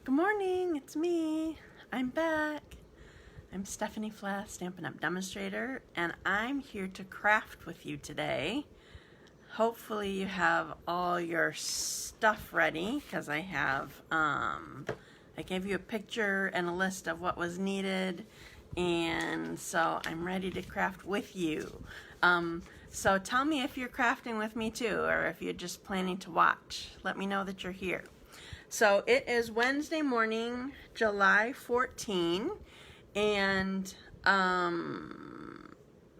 Good morning, it's me. I'm back. I'm Stephanie Flath, Stampin' Up! Demonstrator, and I'm here to craft with you today. Hopefully you have all your stuff ready, because I gave you a picture and a list of what was needed, and so I'm ready to craft with you. So tell me if you're crafting with me too, or if you're just planning to watch. Let me know that you're here. So it is Wednesday morning, July 14, and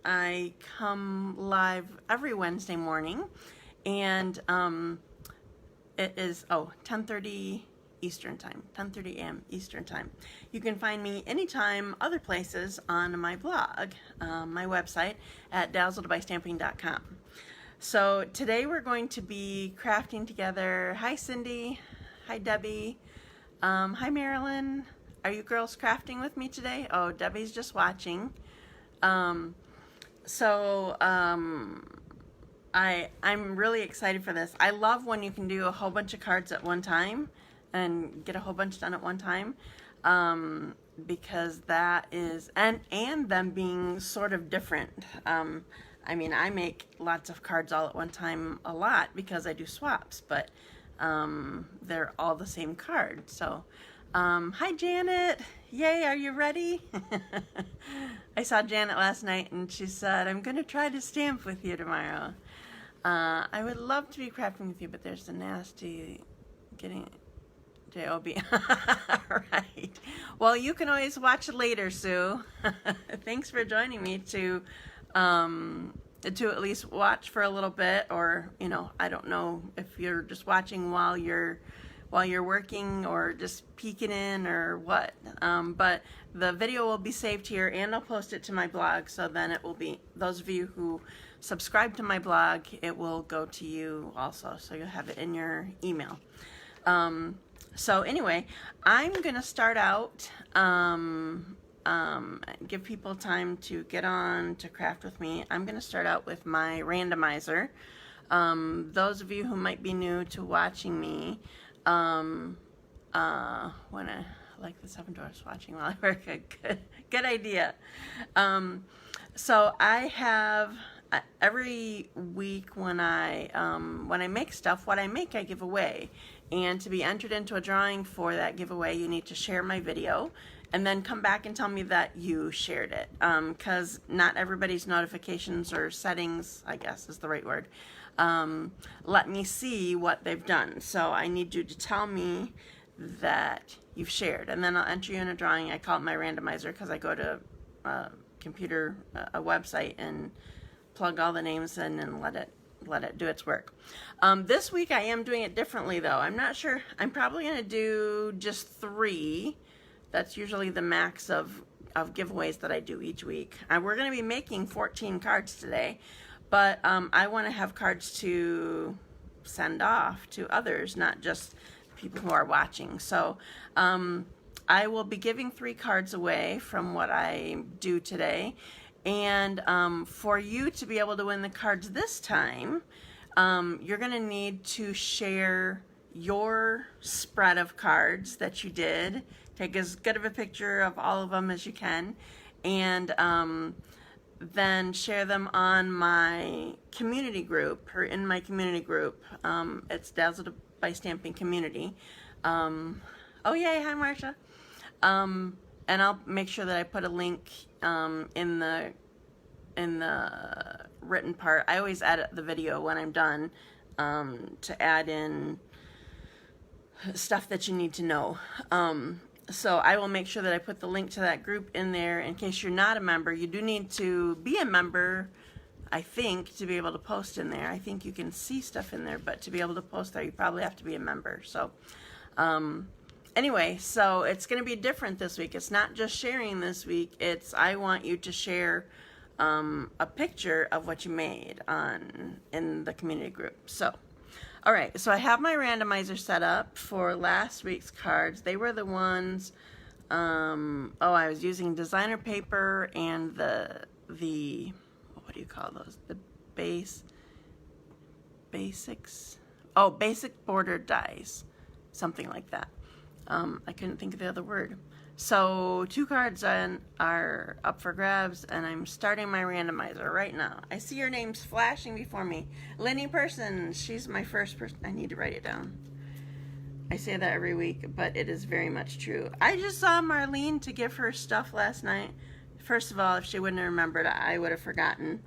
I come live every Wednesday morning, and it is 10:30 Eastern Time, 10:30 a.m. Eastern Time. You can find me anytime other places on my blog, my website at dazzledbystamping.com. So today we're going to be crafting together. Hi Cindy. Hi Debbie. Hi Marilyn. Are you girls crafting with me today? Oh, Debbie's just watching. I'm really excited for this. I love when you can do a whole bunch of cards at one time and get a whole bunch done at one time, because that is, and them being sort of different. I mean, I make lots of cards all at one time a lot because I do swaps, but they're all the same card. So hi Janet, yay, are you ready? I saw Janet last night and she said, I'm gonna try to stamp with you tomorrow. I would love to be crafting with you, but there's the nasty getting J-O-B. Right. Well, you can always watch later, Sue. Thanks for joining me to at least watch for a little bit, or I don't know if you're just watching while you're working or just peeking in or what, but the video will be saved here and I'll post it to my blog, so then it will be, those of you who subscribe to my blog, it will go to you also, so you'll have it in your email. So anyway, I'm gonna start out, give people time to get on to craft with me. I'm going to start out with my randomizer. Those of you who might be new to watching me, when I like the 7 dwarfs watching while I work, good idea. So I have every week when I make stuff, what I make I give away, and to be entered into a drawing for that giveaway you need to share my video and then come back and tell me that you shared it, because not everybody's notifications or settings, I guess is the right word, let me see what they've done. So I need you to tell me that you've shared, and then I'll enter you in a drawing. I call it my randomizer because I go to a website and plug all the names in and let it do its work. This week I am doing it differently though. I'm not sure. I'm probably going to do just 3. That's usually the max of giveaways that I do each week. We're going to be making 14 cards today, but I want to have cards to send off to others, not just people who are watching. So I will be giving 3 cards away from what I do today, and for you to be able to win the cards this time, you're going to need to share your spread of cards that you did. Take as good of a picture of all of them as you can, and then share them on my community group, or in my community group. It's Dazzled by Stamping Community. Oh yay, hi Marsha. And I'll make sure that I put a link in the written part. I always edit the video when I'm done to add in stuff that you need to know. So I will make sure that I put the link to that group in there. In case you're not a member, you do need to be a member, I think, to be able to post in there. I think you can see stuff in there, but to be able to post there, you probably have to be a member. So anyway, so it's going to be different this week. It's not just sharing this week. It's I want you to share a picture of what you made in the community group. So all right, so I have my randomizer set up for last week's cards. They were the ones, I was using designer paper and the what do you call those? The basics? Oh, basic border dies, something like that. I couldn't think of the other word. So 2 cards are up for grabs, and I'm starting my randomizer right now. I see your names flashing before me. Lynnie person, she's my first person. I need to write it down. I say that every week, but it is very much true. I just saw Marlene to give her stuff last night. First of all, if she wouldn't have remembered, I would have forgotten.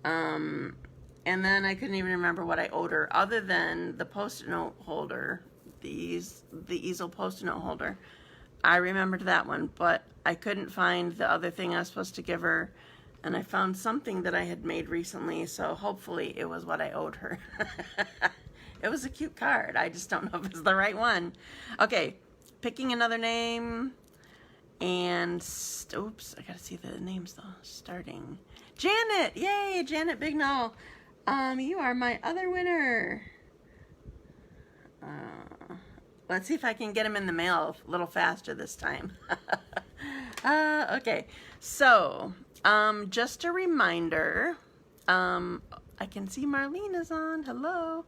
And then I couldn't even remember what I owed her, other than the Post-it note holder, the easel Post-it note holder. I remembered that one, but I couldn't find the other thing I was supposed to give her, and I found something that I had made recently, so hopefully it was what I owed her. It was a cute card. I just don't know if it's the right one. Okay, picking another name, and oops, I gotta see the names though. Starting, Janet, yay, Janet Bignall. You are my other winner. Let's see if I can get them in the mail a little faster this time. Okay, so just a reminder, I can see Marlene is on. Hello.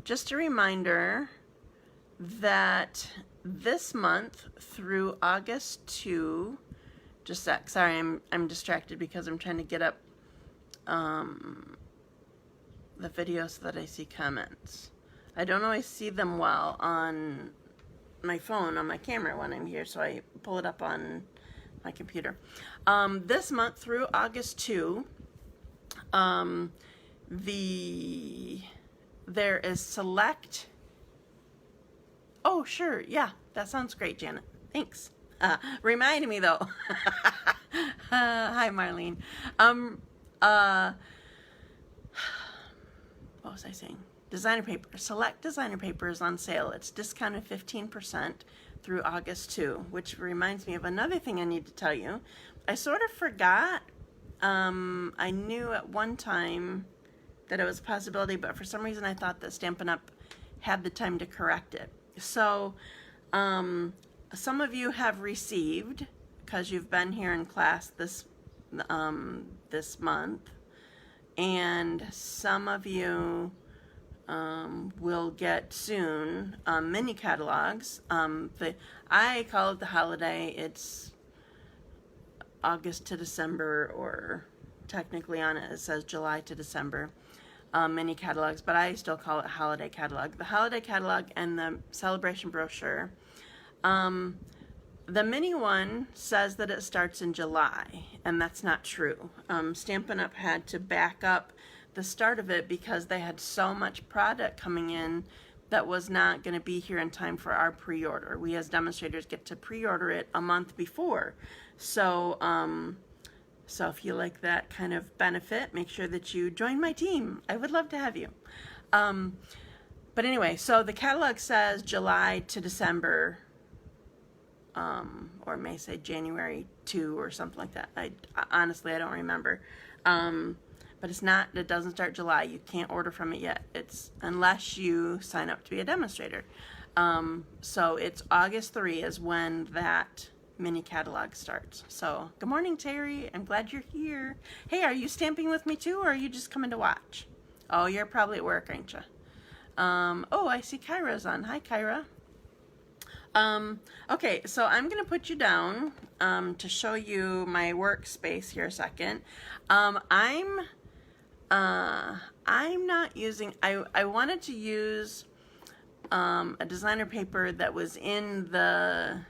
Just a reminder that this month through August 2, just that, sorry, I'm distracted because I'm trying to get up the video so that I see comments. I don't always see them well on my phone, on my camera when I'm here, so I pull it up on my computer. This month through August 2, there is select, oh sure, yeah, that sounds great, Janet, thanks. Remind me though. Hi Marlene. What was I saying? Designer paper. Select designer paper is on sale. It's discounted 15% through August 2, which reminds me of another thing I need to tell you. I sort of forgot. I knew at one time that it was a possibility, but for some reason I thought that Stampin' Up! Had the time to correct it. So some of you have received, because you've been here in class this month, and some of you will get soon mini catalogs. I call it the holiday. It's August to December, or technically on it says July to December. Mini catalogs, but I still call it holiday catalog. The holiday catalog and the celebration brochure. The mini one says that it starts in July, and that's not true. Stampin' Up! Had to back up the start of it because they had so much product coming in that was not going to be here in time for our pre-order. We as demonstrators get to pre-order it a month before. So if you like that kind of benefit, make sure that you join my team. I would love to have you. But anyway, so the catalog says July to December, or it may say January 2 or something like that. Honestly, I don't remember. But it's not, it doesn't start July. You can't order from it yet. It's unless you sign up to be a demonstrator. So it's August 3 is when that mini catalog starts. So good morning, Terry. I'm glad you're here. Hey, are you stamping with me too, or are you just coming to watch? Oh, you're probably at work, aren't you? Oh, I see Kyra's on. Hi, Kyra. Okay, so I'm going to put you down to show you my workspace here a second. I'm not using, I wanted to use a designer paper that was in the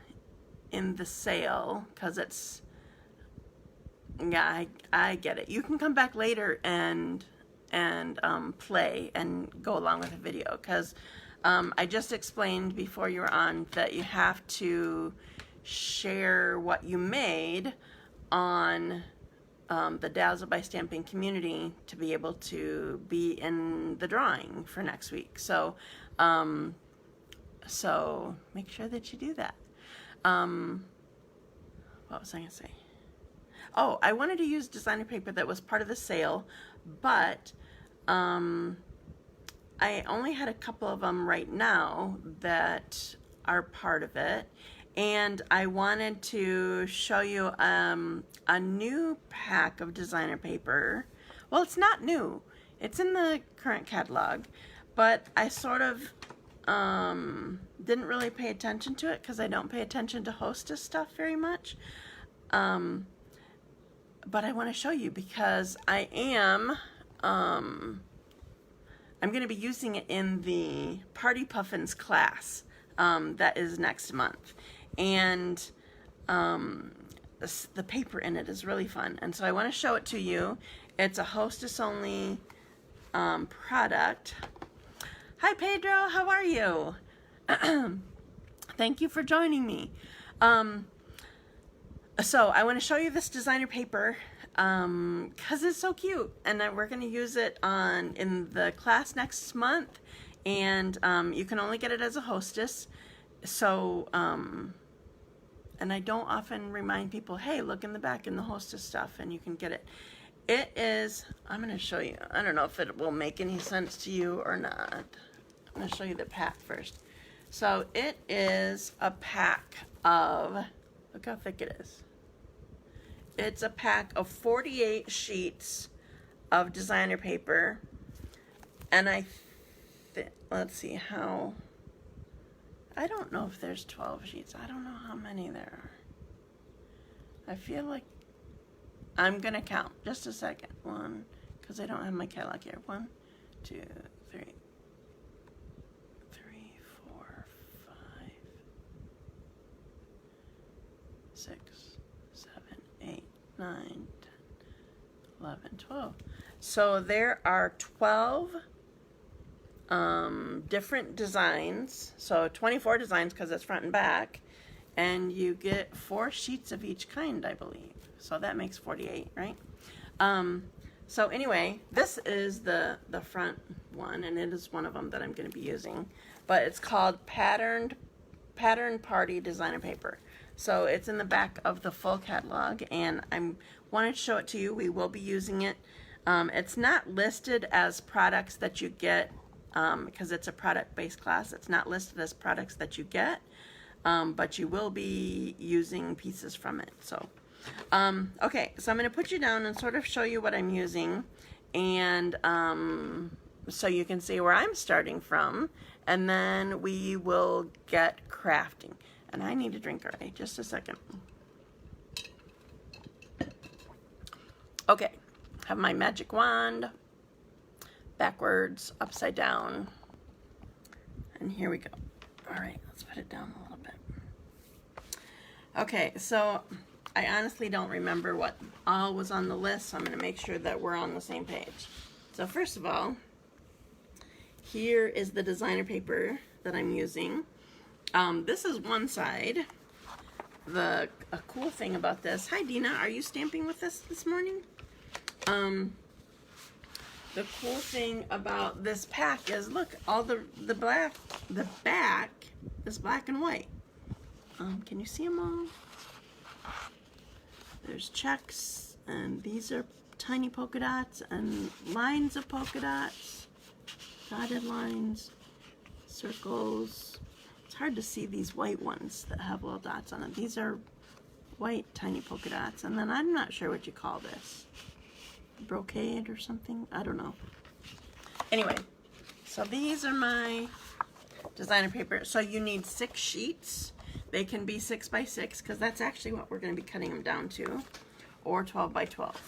sale, because it's, yeah, I get it. You can come back later and play and go along with the video, because I just explained before you were on that you have to share what you made on the Dazzled by Stamping community to be able to be in the drawing for next week. So so make sure that you do that. What was I going to say? Oh, I wanted to use designer paper that was part of the sale, but I only had a couple of them right now that are part of it, and I wanted to show you a new pack of designer paper. Well, it's not new. It's in the current catalog, but I sort of didn't really pay attention to it because I don't pay attention to Hostess stuff very much. But I want to show you because I am, I'm going to be using it in the Party Puffins class that is next month. And the paper in it is really fun. And so I want to show it to you. It's a Hostess only product. Hi Pedro, how are you? Thank you for joining me. So I want to show you this designer paper because it's so cute, and we're going to use it in the class next month, and you can only get it as a Hostess. So and I don't often remind people, hey, look in the back in the Hostess stuff, and you can get it. It is, I'm going to show you. I don't know if it will make any sense to you or not. I'm going to show you the pack first. So it is a pack of, look how thick it is. It's a pack of 48 sheets of designer paper. And let's see how, I don't know if there's 12 sheets. I don't know how many there are. I feel like I'm going to count. Just a second. One, because I don't have my catalog here. 1, 2, 3, 4, 5, 6, 7, 8, 9, 10, 11, 12. So there are 12 different designs. So 24 designs because it's front and back. And you get 4 sheets of each kind, I believe. So that makes 48, right? So anyway, this is the front one, and it is one of them that I'm going to be using. But it's called Pattern Party Designer Paper. So it's in the back of the full catalog, and I wanted to show it to you. We will be using it. It's not listed as products that you get because it's a product-based class. It's not listed as products that you get, but you will be using pieces from it. So. Okay, so I'm going to put you down and sort of show you what I'm using, and so you can see where I'm starting from, and then we will get crafting. And I need a drink already, just a second. Okay, have my magic wand, backwards, upside down, and here we go. All right, let's put it down a little bit. Okay, so I honestly don't remember what all was on the list, so I'm going to make sure that we're on the same page. So first of all, here is the designer paper that I'm using. This is one side. A cool thing about this, hi Dina, are you stamping with us this morning? The cool thing about this pack is, look, all the back is black and white. Can you see them all? There's checks, and these are tiny polka dots, and lines of polka dots, dotted lines, circles. It's hard to see these white ones that have little dots on them. These are white tiny polka dots, and then I'm not sure what you call this. Brocade or something? I don't know. Anyway, so these are my designer paper. So you need 6 sheets. They can be 6 by 6 because that's actually what we're going to be cutting them down to, or 12 by 12.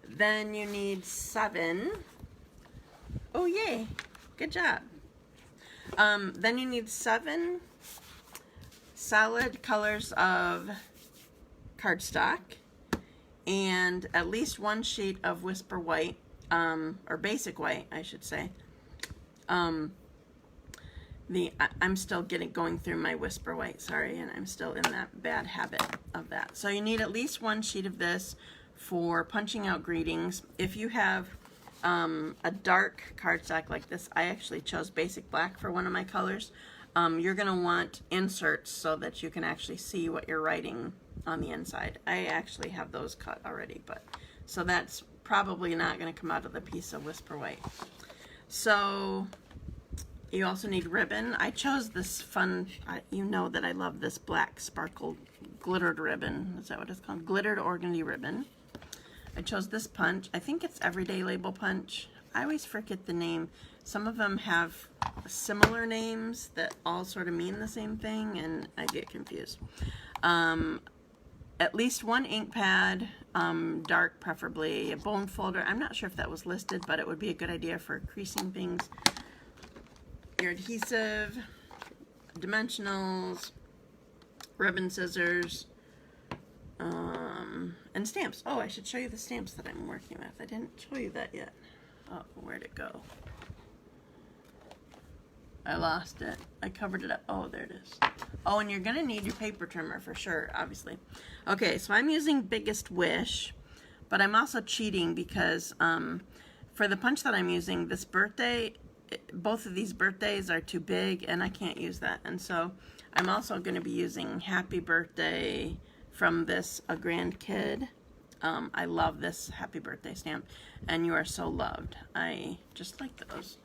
Then you need 7. Oh yay! Good job. Then you need 7 solid colors of cardstock and at least 1 sheet of Whisper White, or Basic White, I should say. I'm still going through my Whisper White, sorry, and I'm still in that bad habit of that. So you need at least 1 sheet of this for punching out greetings. If you have a dark cardstock like this, I actually chose Basic Black for one of my colors. You're going to want inserts so that you can actually see what you're writing on the inside. I actually have those cut already, but so that's probably not going to come out of the piece of Whisper White. So you also need ribbon. I chose this fun, you know that I love this black sparkle glittered ribbon. Is that what it's called? Glittered organdy ribbon. I chose this punch. I think it's Everyday Label Punch. I always forget the name. Some of them have similar names that all sort of mean the same thing, and I get confused. At least one ink pad, dark preferably, a bone folder. I'm not sure if that was listed, but it would be a good idea for creasing things. Your adhesive, dimensionals, ribbon scissors, and stamps. Oh, I should show you the stamps that I'm working with. I didn't show you that yet. Oh, where'd it go? I lost it. I covered it up. Oh, there it is. Oh, and you're going to need your paper trimmer for sure, obviously. Okay, so I'm using Biggest Wish, but I'm also cheating because for the punch that I'm using, this birthday, both of these birthdays are too big, and I can't use that. And so I'm also going to be using Happy Birthday from this A Grand Kid. I love this Happy Birthday stamp, and You Are So Loved. I just like those.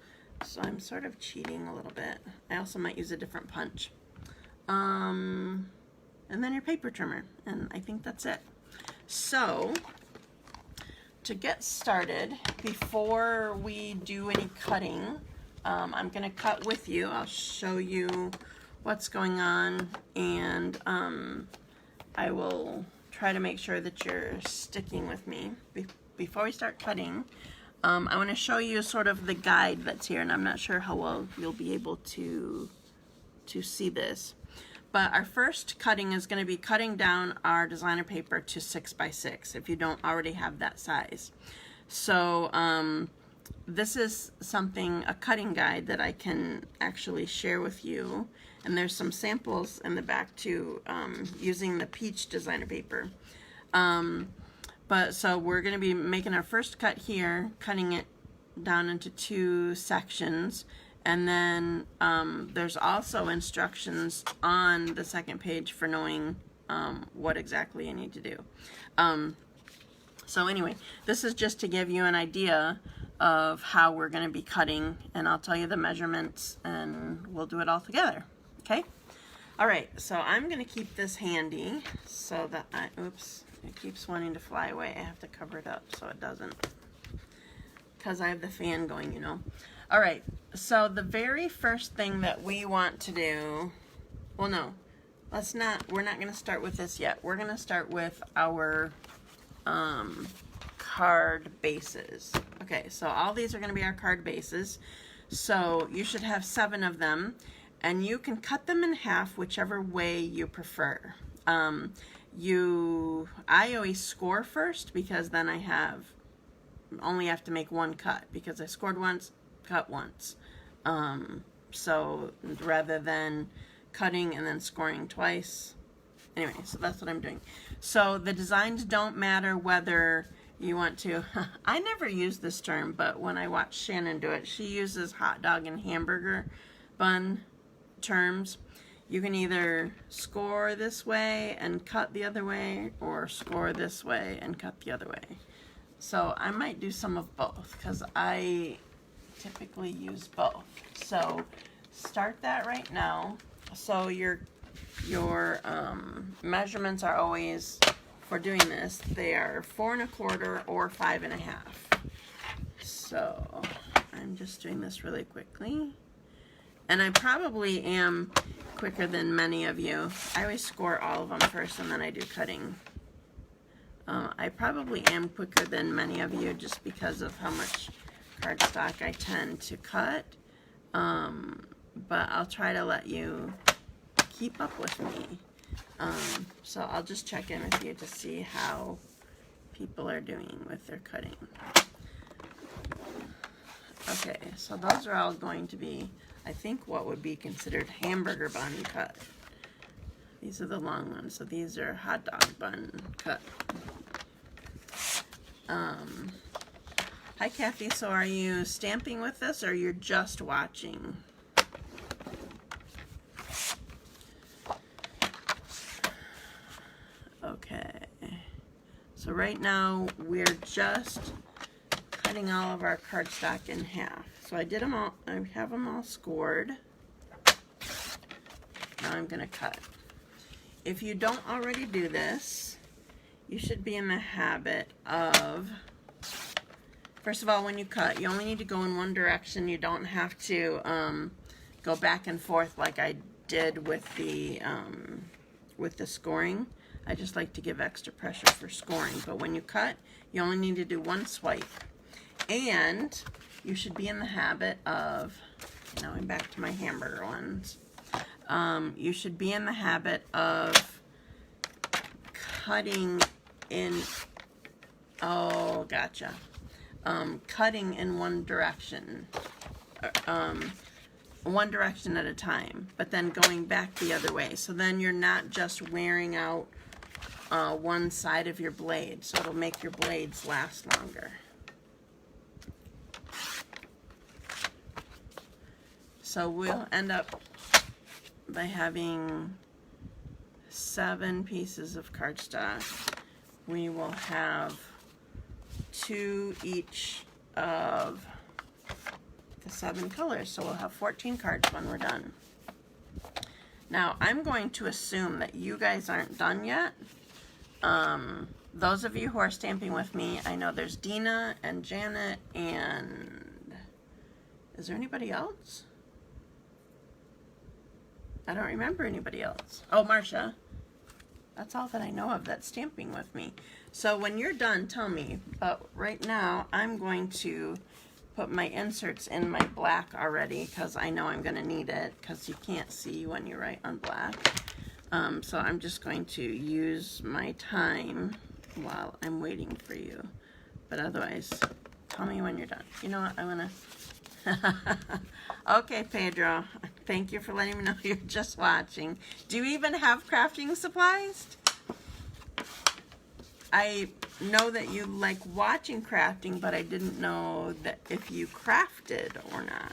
So I'm sort of cheating a little bit. I also might use a different punch. And then your paper trimmer, and I think that's it. So to get started, before we do any cutting, I'm going to cut with you. I'll show you what's going on, and I will try to make sure that you're sticking with me. Before we start cutting, I want to show you sort of the guide that's here, and I'm not sure how well you'll be able to see this. But our first cutting is going to be cutting down our designer paper to 6 by 6 if you don't already have that size. So this is a cutting guide that I can actually share with you. And there's some samples in the back too, using the peach designer paper. But so we're going to be making our first cut here, cutting it down into 2 sections. And then there's also instructions on the second page for knowing what exactly you need to do. So anyway, this is just to give you an idea of how we're going to be cutting, and I'll tell you the measurements, and we'll do it all together. Okay? All right, so I'm going to keep this handy so that oops, it keeps wanting to fly away. I have to cover it up so it doesn't, because I have the fan going, you know. All right, so the very first thing that we want to do, well, no, we're not going to start with this yet. We're going to start with our card bases. Okay, so all these are going to be our card bases. So you should have 7 of them, and you can cut them in half whichever way you prefer. I always score first, because then I only have to make 1 cut, because I scored once, cut once. So rather than cutting and then scoring twice. Anyway, so that's what I'm doing. So the designs don't matter whether you want to, I never use this term, but when I watch Shannon do it, she uses hot dog and hamburger bun terms. You can either score this way and cut the other way, or score this way and cut the other way. So I might do some of both, because I typically use both. So start that right now. So your measurements are always, for doing this, they are 4 1/4 or 5 1/2. So I'm just doing this really quickly, and I probably am quicker than many of you. I always score all of them first, and then I do cutting. I probably am quicker than many of you, just because of how much cardstock I tend to cut, but I'll try to let you keep up with me. So I'll just check in with you to see how people are doing with their cutting. Okay, so those are all going to be, I think, what would be considered hamburger bun cut. These are the long ones, so these are hot dog bun cut. Hi Kathy, so are you stamping with this, or you're just watching? Okay, so right now we're just cutting all of our cardstock in half. So I did them all, I have them all scored. Now I'm going to cut. If you don't already do this, you should be in the habit of First of all, when you cut, you only need to go in one direction. You don't have to go back and forth like I did with the scoring. I just like to give extra pressure for scoring. But when you cut, you only need to do one swipe. And you should be in the habit of, now I'm back to my hamburger ones. You should be in the habit of cutting in, oh, gotcha. Cutting in one direction at a time, but then going back the other way. So then you're not just wearing out one side of your blade, so it'll make your blades last longer. So we'll end up by having 7 pieces of cardstock. We will have 2 each of the 7 colors, so we'll have 14 cards when we're done. Now I'm going to assume that you guys aren't done yet. Those of you who are stamping with me, I know there's Dina and Janet and is there anybody else? I don't remember anybody else. Oh, Marcia. That's all that I know of that's stamping with me. So when you're done, tell me. But right now, I'm going to put my inserts in my black already because I know I'm going to need it because you can't see when you write on black. So I'm just going to use my time while I'm waiting for you. But otherwise, tell me when you're done. You know what? I want to... Okay, Pedro. Thank you for letting me know you're just watching. Do you even have crafting supplies? I know that you like watching crafting, but I didn't know that if you crafted or not.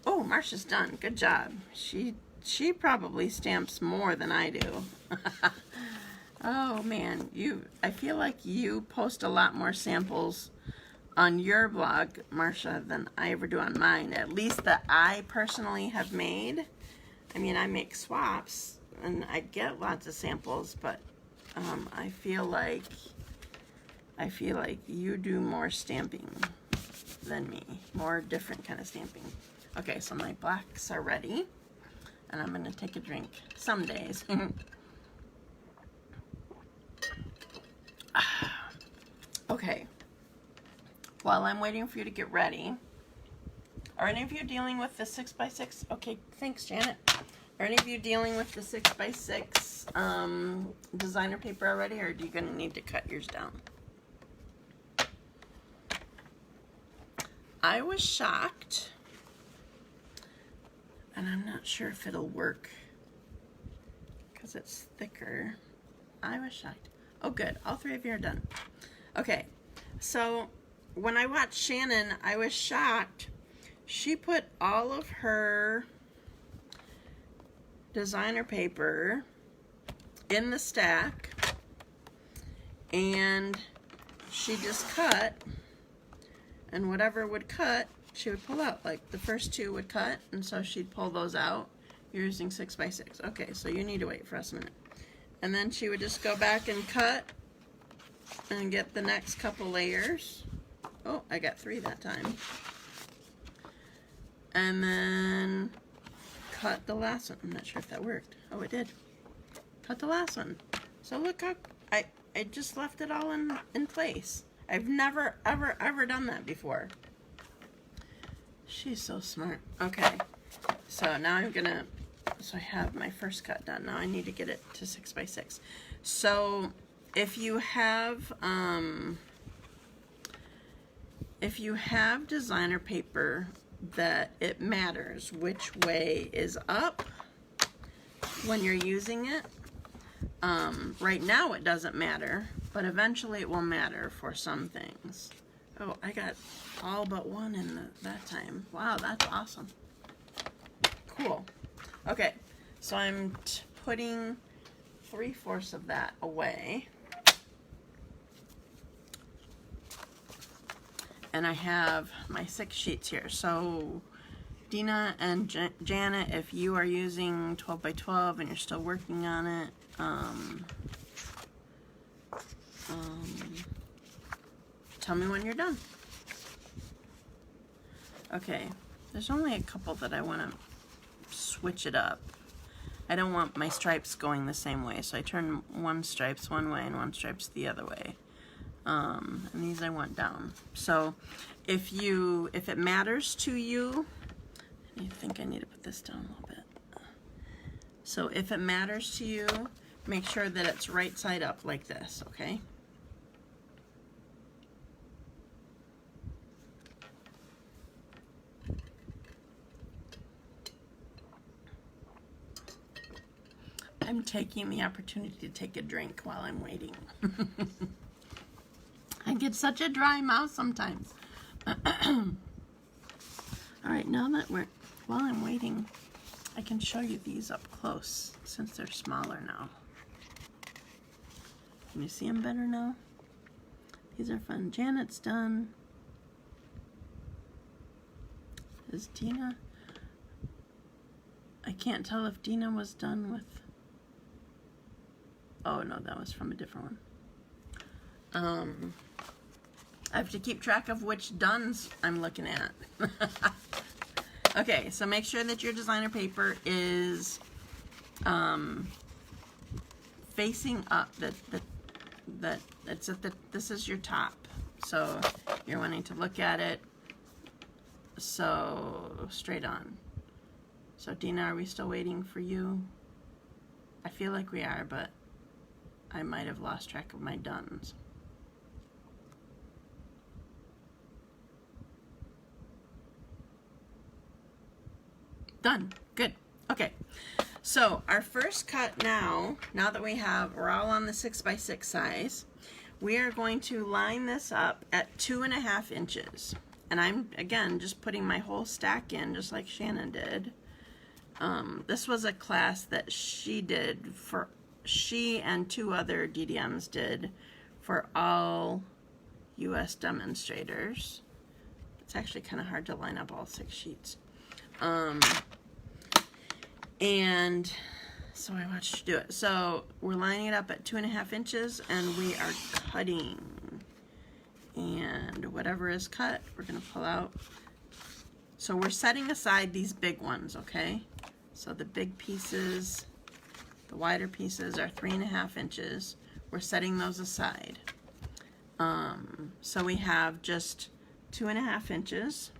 Oh, Marcia's done. Good job. She probably stamps more than I do. Oh man, I feel like you post a lot more samples on your blog, Marcia, than I ever do on mine. At least that I personally have made. I mean, I make swaps and I get lots of samples, but I feel like you do more stamping than me, more different kind of stamping. Okay, so my blacks are ready, and I'm gonna take a drink some days. Okay, while I'm waiting for you to get ready, are any of you dealing with the 6x6? Okay, thanks, Janet. Are any of you dealing with the 6x6 designer paper already, or are you going to need to cut yours down? I was shocked, and I'm not sure if it'll work because it's thicker. I was shocked. Oh, good. All 3 of you are done. Okay, so when I watched Shannon, I was shocked. She put all of her designer paper in the stack, and she just cut, and whatever would cut, she would pull out. Like the first 2 would cut, and so she'd pull those out. You're using 6x6. Okay, so you need to wait for us a minute. And then she would just go back and cut and get the next couple layers. Oh, I got 3 that time. And then cut the last one. I'm not sure if that worked. Oh, it did. Cut the last one. So look how I just left it all in place. I've never, ever, ever done that before. She's so smart. Okay, so now I'm gonna, so I have my first cut done. Now I need to get it to 6x6. So if you have designer paper that it matters which way is up when you're using it, right now it doesn't matter, but eventually it will matter for some things. Oh, I got all but 1 in that time. Wow, that's awesome. Cool. Okay, so I'm putting 3/4 of that away. And I have my 6 sheets here. So Dina and Janet, if you are using 12x12 and you're still working on it, Tell me when you're done. Okay, there's only a couple that I want to switch it up. I don't want my stripes going the same way, so I turn one stripes one way and one stripes the other way. And these I want down. So if it matters to you, I think I need to put this down a little bit. So if it matters to you, make sure that it's right side up like this, okay? I'm taking the opportunity to take a drink while I'm waiting. I get such a dry mouth sometimes. All right, now that while I'm waiting, I can show you these up close since they're smaller now. Can you see them better now? These are fun. Janet's done. Is Dina? I can't tell if Dina was done with... Oh no, that was from a different one. I have to keep track of which dones I'm looking at. Okay, so make sure that your designer paper is facing up. This is your top. So you're wanting to look at it so straight on. So Dina, are we still waiting for you? I feel like we are, but I might have lost track of my dones. Done. Good. Okay. So our first cut now that we're all on the 6x6 size, we are going to line this up at 2.5 inches. And I'm, again, just putting my whole stack in just like Shannon did. This was a class that she and 2 other DDMs did for all US demonstrators. It's actually kind of hard to line up all 6 sheets. And so I watched you do it. So we're lining it up at 2.5 inches and we are cutting. And whatever is cut, we're going to pull out. So we're setting aside these big ones, okay? So the big pieces, the wider pieces are 3.5 inches. We're setting those aside. So we have just 2.5 inches.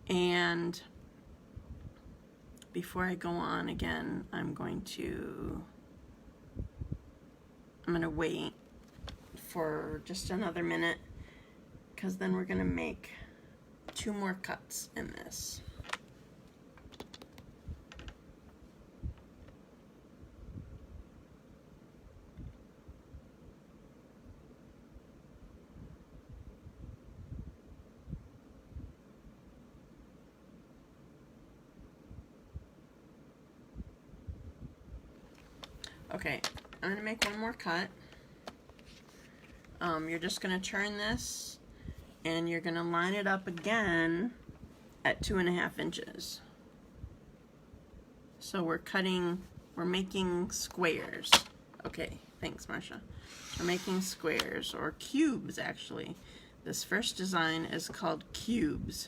And before I go on again, I'm going to wait for just another minute, because then we're going to make 2 more cuts in this. Okay, I'm going to make one more cut. You're just going to turn this and you're going to line it up again at 2.5 inches. So we're making squares. Okay, thanks, Marsha. We're making squares, or cubes actually. This first design is called cubes.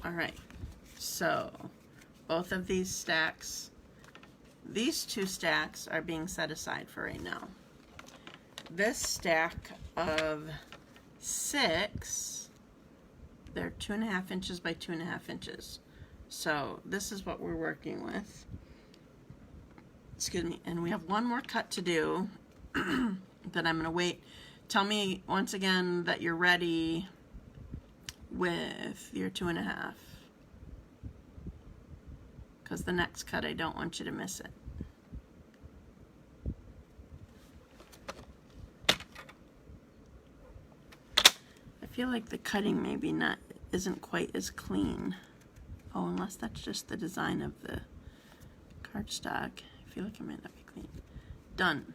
Alright, so both of these stacks, these 2 stacks are being set aside for right now. This stack of 6, they're 2.5 inches by 2.5 inches. So this is what we're working with. Excuse me, and we have one more cut to do that I'm going to wait. Tell me once again that you're ready with your 2.5. Because the next cut, I don't want you to miss it. I feel like the cutting maybe isn't quite as clean. Oh, unless that's just the design of the cardstock. I feel like it might not be clean. Done.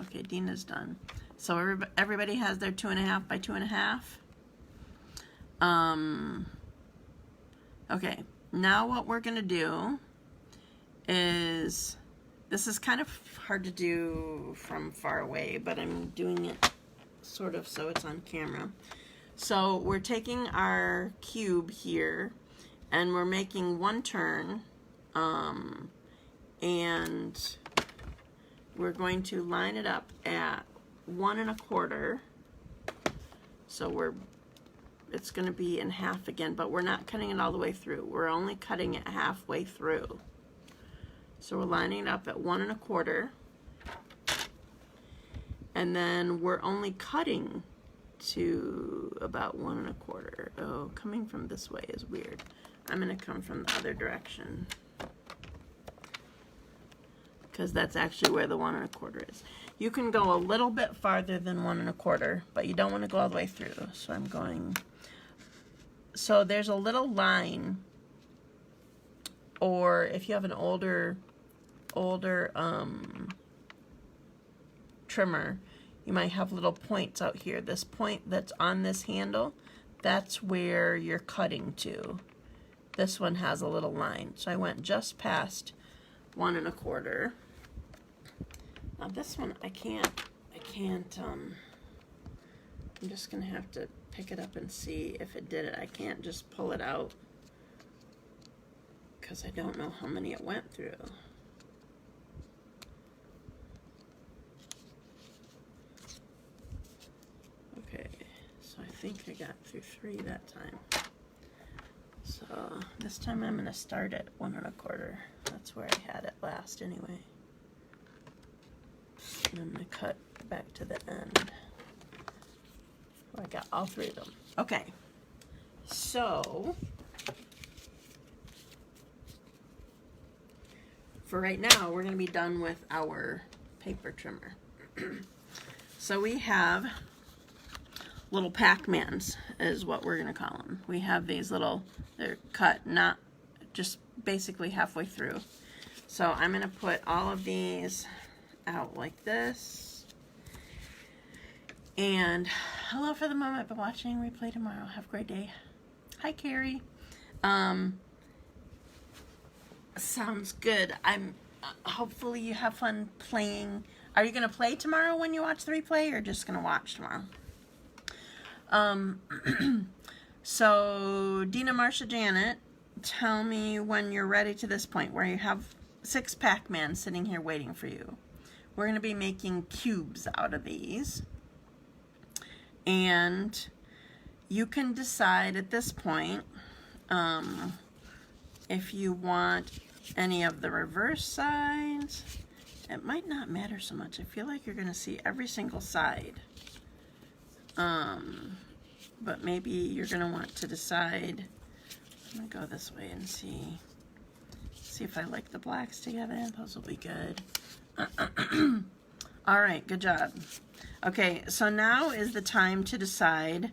Okay, Dina's done. So everybody has their 2.5 by 2.5. Okay. Now what we're going to do is, This is kind of hard to do from far away, but I'm doing it sort of so it's on camera. So we're taking our cube here and we're making one turn, and we're going to line it up at 1 1/4. So it's going to be in half again, but we're not cutting it all the way through. We're only cutting it halfway through. So we're lining it up at 1 1/4, and then we're only cutting to about 1 1/4. Oh, coming from this way is weird. I'm going to come from the other direction, because that's actually where the 1 1/4 is. You can go a little bit farther than 1 1/4, but you don't want to go all the way through. So I'm going, so there's a little line, or if you have an older trimmer, you might have little points out here. This point that's on this handle, that's where you're cutting to. This one has a little line. So I went just past 1 1/4. Now this one I can't, I'm just gonna have to pick it up and see if it did it. I can't just pull it out because I don't know how many it went through. Okay, so I think I got through 3 that time. So this time I'm gonna start at 1 1/4. That's where I had it last anyway. And I'm going to cut back to the end. I got all 3 of them. Okay, so for right now, we're going to be done with our paper trimmer. So we have little Pac-Mans is what we're going to call them. We have these little, they're cut not just basically halfway through. So I'm going to put all of these out like this. And hello for the moment, but watching replay tomorrow. Have a great day. Hi, Carrie. Sounds good. Hopefully you have fun playing. Are you going to play tomorrow when you watch the replay, or just going to watch tomorrow? So Dina, Marsha, Janet, tell me when you're ready to this point where you have 6 Pac-Man sitting here waiting for you. We're going to be making cubes out of these, and you can decide at this point if you want any of the reverse sides. It might not matter so much. I feel like you're going to see every single side, but maybe you're going to want to decide. I'm going to go this way and see if I like the blacks together. Those will be good. All right, good job. Okay, so now is the time to decide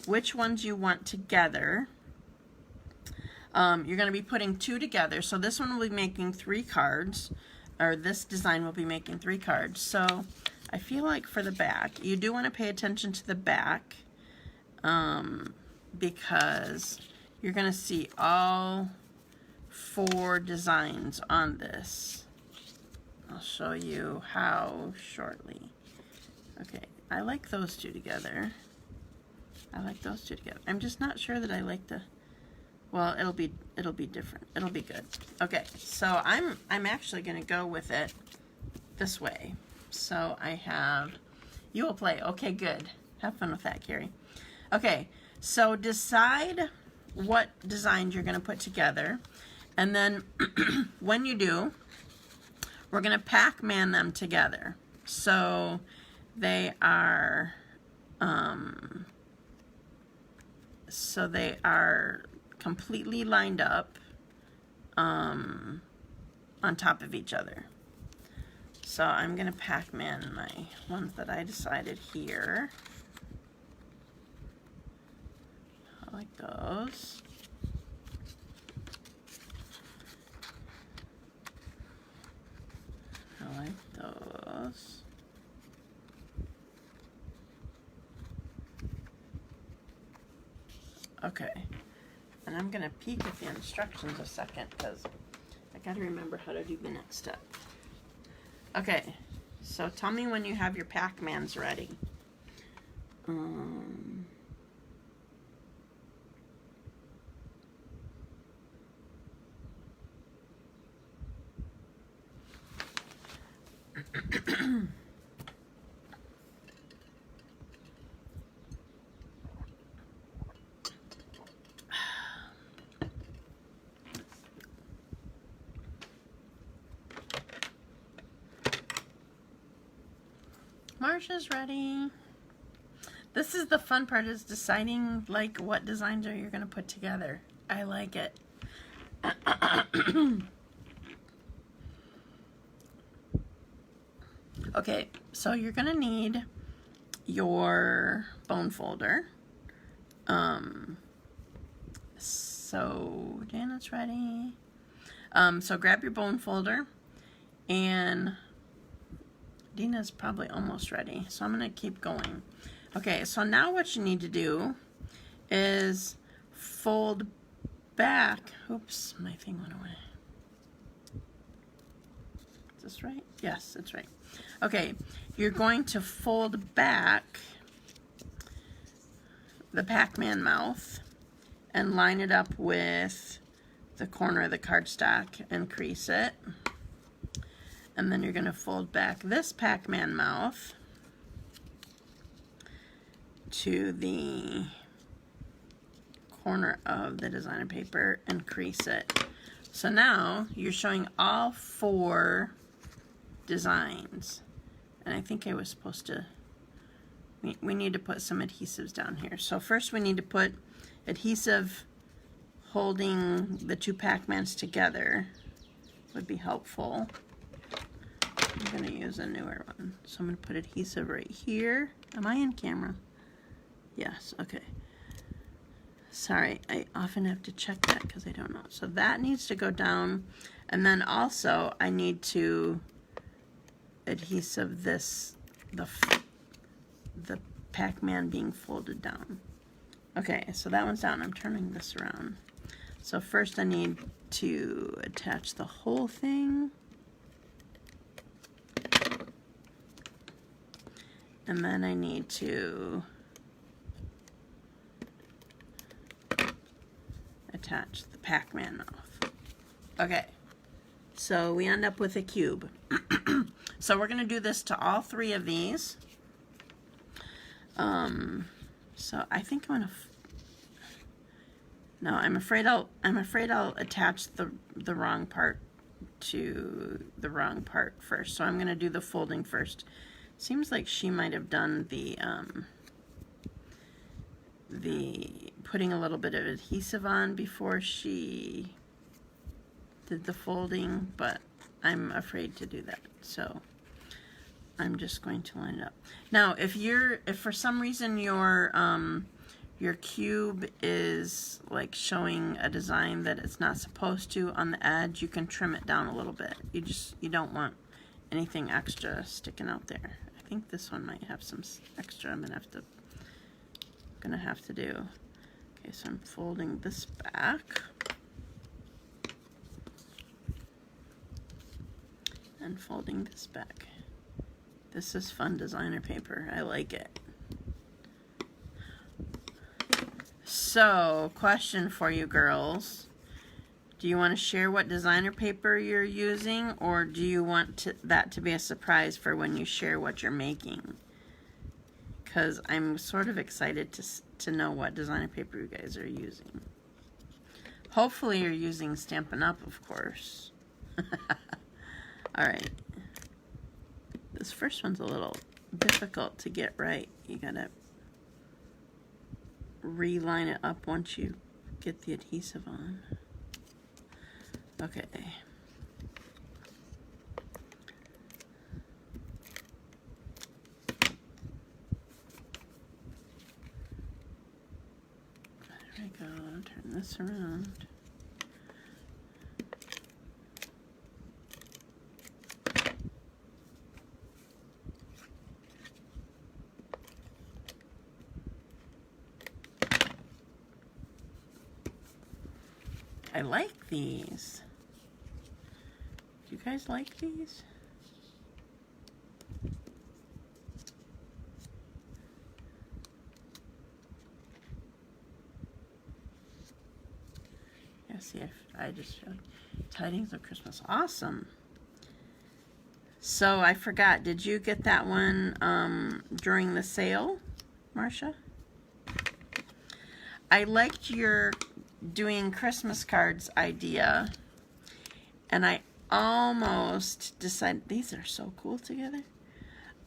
which ones you want together. You're going to be putting 2 together. So this one will be making 3 cards, or this design will be making 3 cards. So I feel like for the back, you do want to pay attention to the back, because you're going to see all 4 designs on this. I'll show you how shortly. Okay, I like those 2 together. I like those 2 together. I'm just not sure that I like the, well, it'll be different. It'll be good. Okay, so I'm actually going to go with it this way. So I have, you will play. Okay, good. Have fun with that, Carrie. Okay, so decide what designs you're going to put together. And then when you do, we're going to Pac-Man them together. So they are completely lined up on top of each other. So I'm going to Pac-Man my ones that I decided here. I like those. I like those. Okay. And I'm going to peek at the instructions a second because I gotta remember how to do the next step. Okay, so tell me when you have your Pac-Mans ready. Marsha's ready. This is the fun part, is deciding like what designs are you going to put together. I like it. Okay, so you're going to need your bone folder. So Janet's ready. So grab your bone folder, and Dina's probably almost ready, so I'm going to keep going. Okay, so now what you need to do is fold back. Oops, my thing went away. Is this right? Yes, it's right. Okay, you're going to fold back the Pac-Man mouth and line it up with the corner of the cardstock and crease it. And then you're going to fold back this Pac-Man mouth to the corner of the designer paper and crease it. So now you're showing all 4 designs. And I think I was supposed to, we need to put some adhesives down here. So first we need to put adhesive holding the 2 Pac-Mans together. Would be helpful. I'm going to use a newer one. So I'm going to put adhesive right here. Am I in camera? Yes, okay. Sorry, I often have to check that because I don't know. So that needs to go down. And then also I need to adhesive this, the Pac-Man being folded down. Okay, so that one's down. I'm turning this around. So first I need to attach the whole thing. And then I need to attach the Pac-Man mouth. Okay, so we end up with a cube. So we're going to do this to all 3 of these. So I think I'm going to... No, I'm afraid I'll attach the wrong part to the wrong part first. So I'm going to do the folding first. Seems like she might have done the putting a little bit of adhesive on before she did the folding, but I'm afraid to do that. So I'm just going to line it up. Now, if for some reason your cube is like showing a design that it's not supposed to on the edge, you can trim it down a little bit. You don't want anything extra sticking out there. I think this one might have some extra I'm gonna have to do. Okay, so I'm folding this back and folding this back. This is fun designer paper. I like it. So, question for you girls. Do you want to share what designer paper you're using, or do you want that to be a surprise for when you share what you're making? Because I'm sort of excited to know what designer paper you guys are using. Hopefully you're using Stampin' Up, of course. Alright. This first one's a little difficult to get right. You gotta reline it up once you get the adhesive on. Okay. There we go. Turn this around. I like these. guys like these? Yeah, see, if I just feel like Tidings of Christmas. Awesome. So I forgot, did you get that one during the sale, Marcia? I liked your doing Christmas cards idea, and I almost decided, these are so cool together.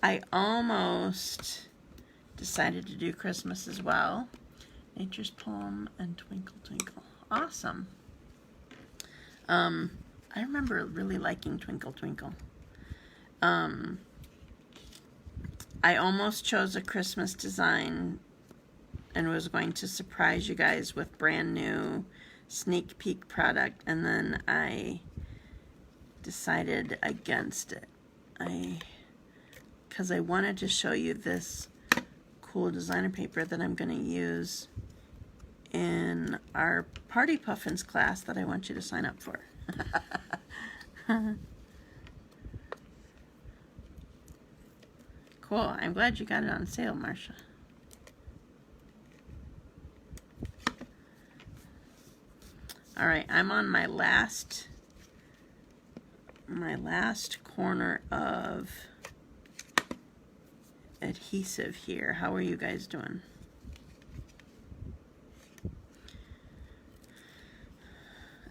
I almost decided to do Christmas as well. Nature's Poem and Twinkle Twinkle. Awesome. I remember really liking Twinkle Twinkle. I almost chose a Christmas design and was going to surprise you guys with brand new sneak peek product, and then I decided against it. Because I wanted to show you this cool designer paper that I'm going to use in our Party Puffins class that I want you to sign up for. Cool. I'm glad you got it on sale, Marcia. All right, I'm on my last corner of adhesive here. How are you guys doing?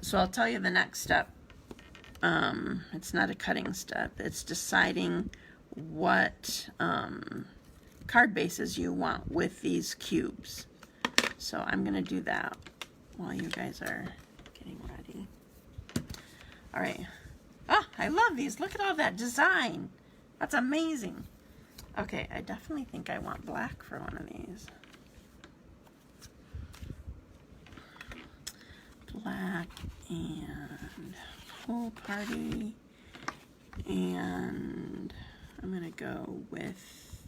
So I'll tell you the next step. It's not a cutting step. It's deciding what card bases you want with these cubes. So I'm going to do that while you guys are getting ready. All right. Oh, I love these. Look at all that design. That's amazing. Okay, I definitely think I want black for one of these. Black and Pool Party, and I'm gonna go with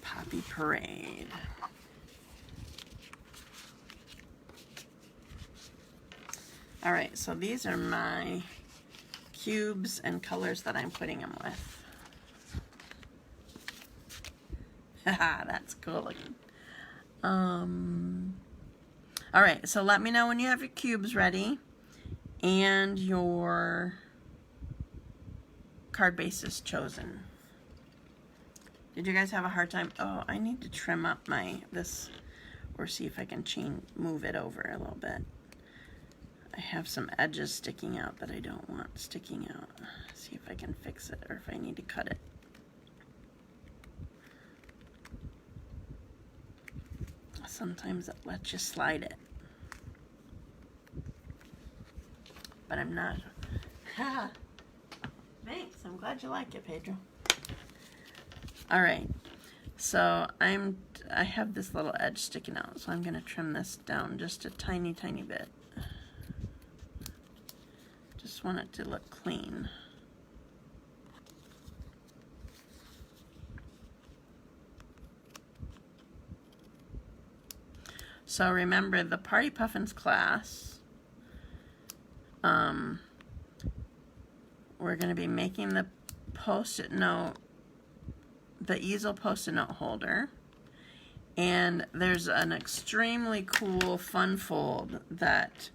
Poppy Parade. All right, so these are my cubes and colors that I'm putting them with. Haha, that's cool looking. All right, so let me know when you have your cubes ready and your card bases chosen. Did you guys have a hard time? Oh, I need to trim up this, or see if I can move it over a little bit. I have some edges sticking out that I don't want sticking out. See if I can fix it, or if I need to cut it. Sometimes it lets you slide it. But I'm not. Thanks, I'm glad you like it, Pedro. All right, so I have this little edge sticking out, so I'm gonna trim this down just a tiny, tiny bit. Just want it to look clean. So remember, the Party Puffins class, we're going to be making the post-it note, the easel post-it note holder, and there's an extremely cool fun fold that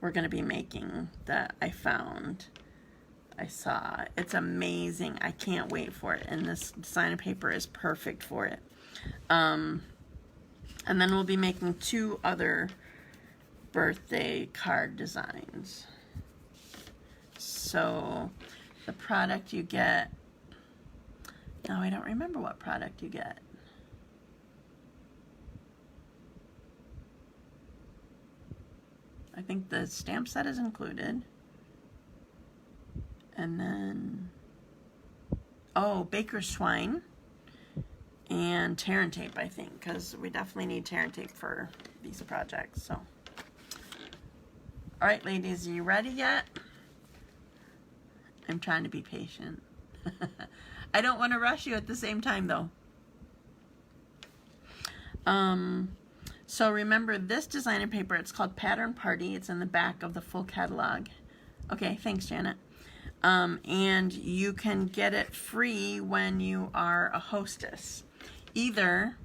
we're going to be making that I saw. It's amazing. I can't wait for it, and this designer paper is perfect for it. And then we'll be making 2 other birthday card designs. So the product you get, now I don't remember what product you get. I think the stamp set is included. And then, oh, Baker's Twine. And tear and tape, I think, because we definitely need tear and tape for these projects. So, all right, ladies, are you ready yet? I'm trying to be patient. I don't want to rush you at the same time, though. So remember this designer paper. It's called Pattern Party. It's in the back of the full catalog. Okay, thanks, Janet. And you can get it free when you are a hostess. Either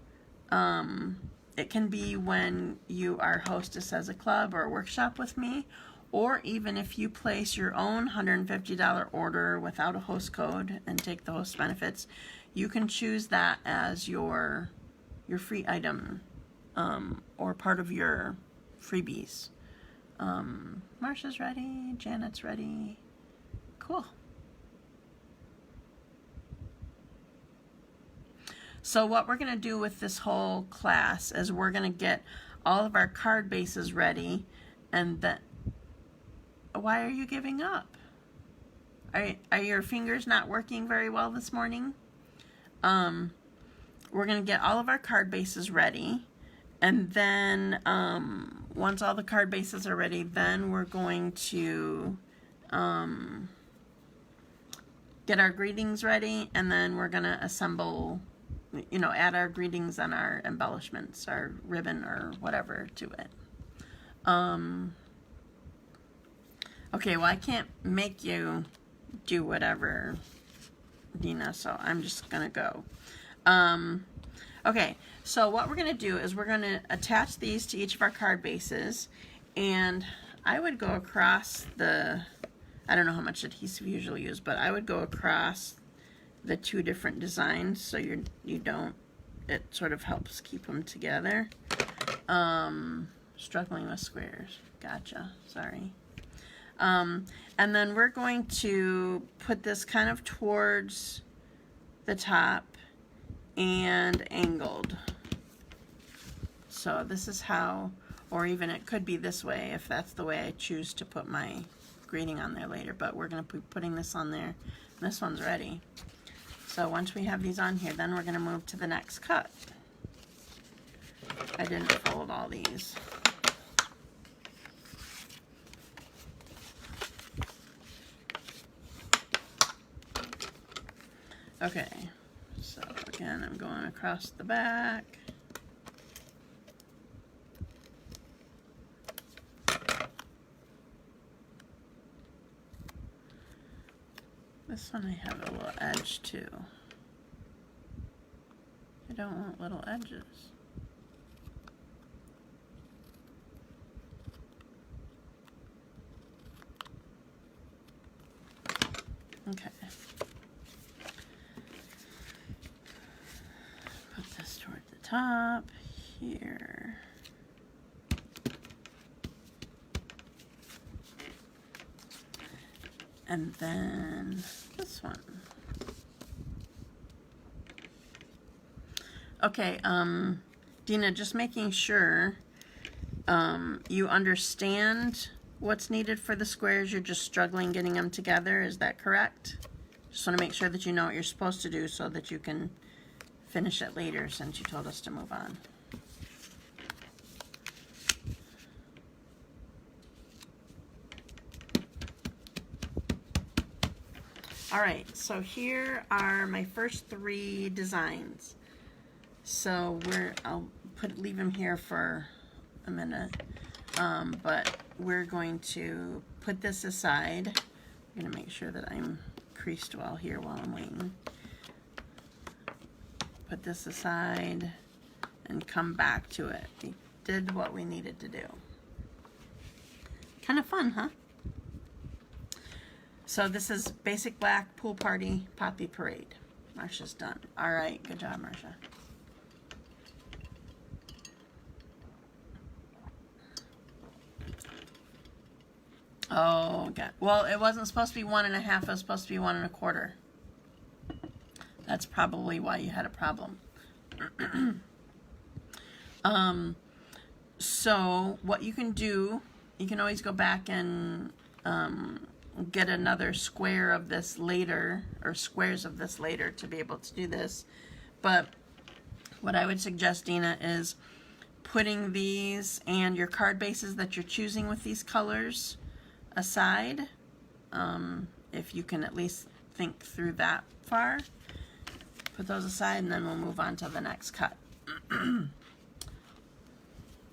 it can be when you are hostess as a club or a workshop with me, or even if you place your own $150 order without a host code and take the host benefits, you can choose that as your free item or part of your freebies. Marsha's ready, Janet's ready. Cool. So what we're going to do with this whole class is we're going to get all of our card bases ready, and then why are you giving up? Are your fingers not working very well this morning? We're going to get all of our card bases ready, and then once all the card bases are ready, then we're going to get our greetings ready, and then we're going to assemble, you know, add our greetings and our embellishments, our ribbon or whatever to it. Okay, well, I can't make you do whatever, Dina, so I'm just going to go. Okay, so what we're going to do is we're going to attach these to each of our card bases, and I would go across the, I don't know how much adhesive you usually use, but I would go across the two different designs so you don't, it sort of helps keep them together. Struggling with squares, gotcha, sorry. And then we're going to put this kind of towards the top and angled. So this is how, or even it could be this way if that's the way I choose to put my greeting on there later, but we're going to be putting this on there. And this one's ready. So once we have these on here, then we're going to move to the next cut. I didn't fold all these. Okay, so again, I'm going across the back. This one I have a little edge too. I don't want little edges. Okay. Put this toward the top here. And then this one. Okay, Dina, just making sure you understand what's needed for the squares. You're just struggling getting them together. Is that correct? Just want to make sure that you know what you're supposed to do so that you can finish it later since you told us to move on. All right, so here are my first three designs. So I'll leave them here for a minute, but we're going to put this aside. I'm going to make sure that I'm creased well here while I'm waiting. Put this aside and come back to it. We did what we needed to do. Kind of fun, huh? So this is Basic Black Pool Party Poppy Parade. Marsha's done. All right, good job, Marsha. Oh, God. Well, it wasn't supposed to be 1.5. It was supposed to be 1 1/4. That's probably why you had a problem. So what you can do, you can always go back and get another square of this later, or squares of this later to be able to do this. But what I would suggest, Dina, is putting these and your card bases that you're choosing with these colors aside, if you can at least think through that far. Put those aside and then we'll move on to the next cut.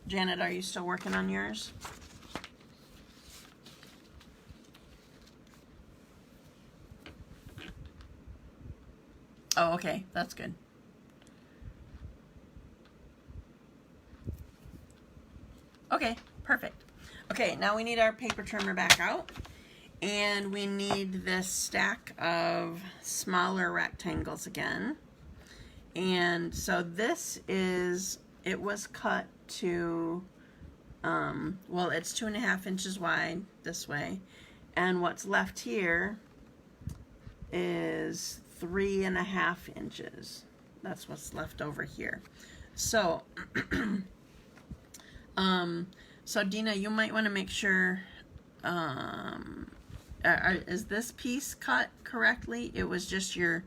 Janet, are you still working on yours? Oh, okay, that's good. Okay, perfect. Okay, now we need our paper trimmer back out, and we need this stack of smaller rectangles again. And so this is, it was cut to, well, it's 2.5 inches wide this way, and what's left here is 3.5 inches. That's what's left over here. So, so Dina, you might want to make sure, is this piece cut correctly? It was just your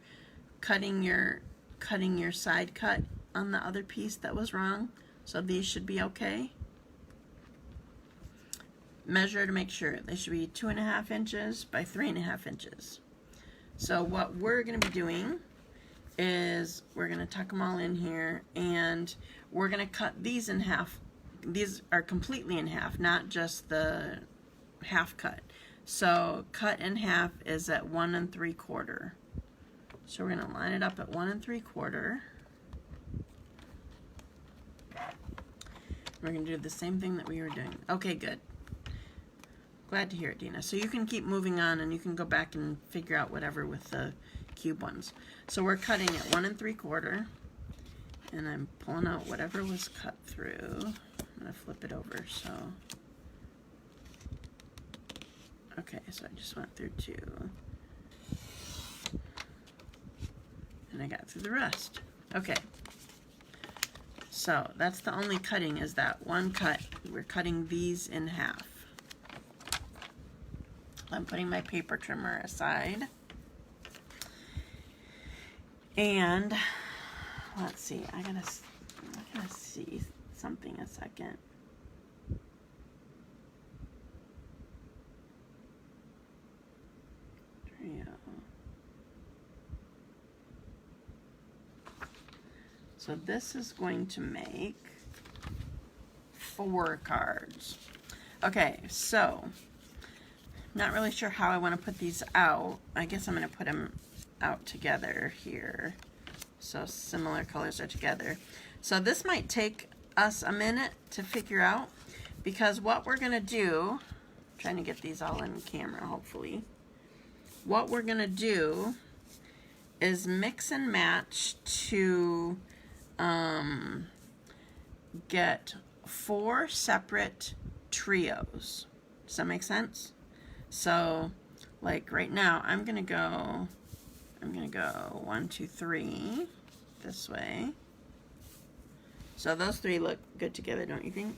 cutting your side cut on the other piece that was wrong. So these should be okay. Measure to make sure. They should be 2.5 inches by 3.5 inches. So what we're going to be doing is we're going to tuck them all in here, and we're going to cut these in half. These are completely in half, not just the half cut. So cut in half is at 1 3/4. So we're going to line it up at 1 3/4. We're going to do the same thing that we were doing. Okay, good. Glad to hear it, Dina. So you can keep moving on, and you can go back and figure out whatever with the cube ones. So we're cutting at 1 3/4, and I'm pulling out whatever was cut through. I'm going to flip it over. So, okay, so I just went through 2. And I got through the rest. Okay. So that's the only cutting, is that one cut. We're cutting these in half. I'm putting my paper trimmer aside. And let's see, I gotta see something a second. So this is going to make 4 cards. Okay, so not really sure how I want to put these out. I guess I'm going to put them out together here. So similar colors are together. So this might take us a minute to figure out, because what we're going to do, I'm trying to get these all in camera hopefully. What we're going to do is mix and match to get 4 separate trios. Does that make sense? So, like right now, I'm gonna go 1, 2, 3 this way. So those 3 look good together, don't you think?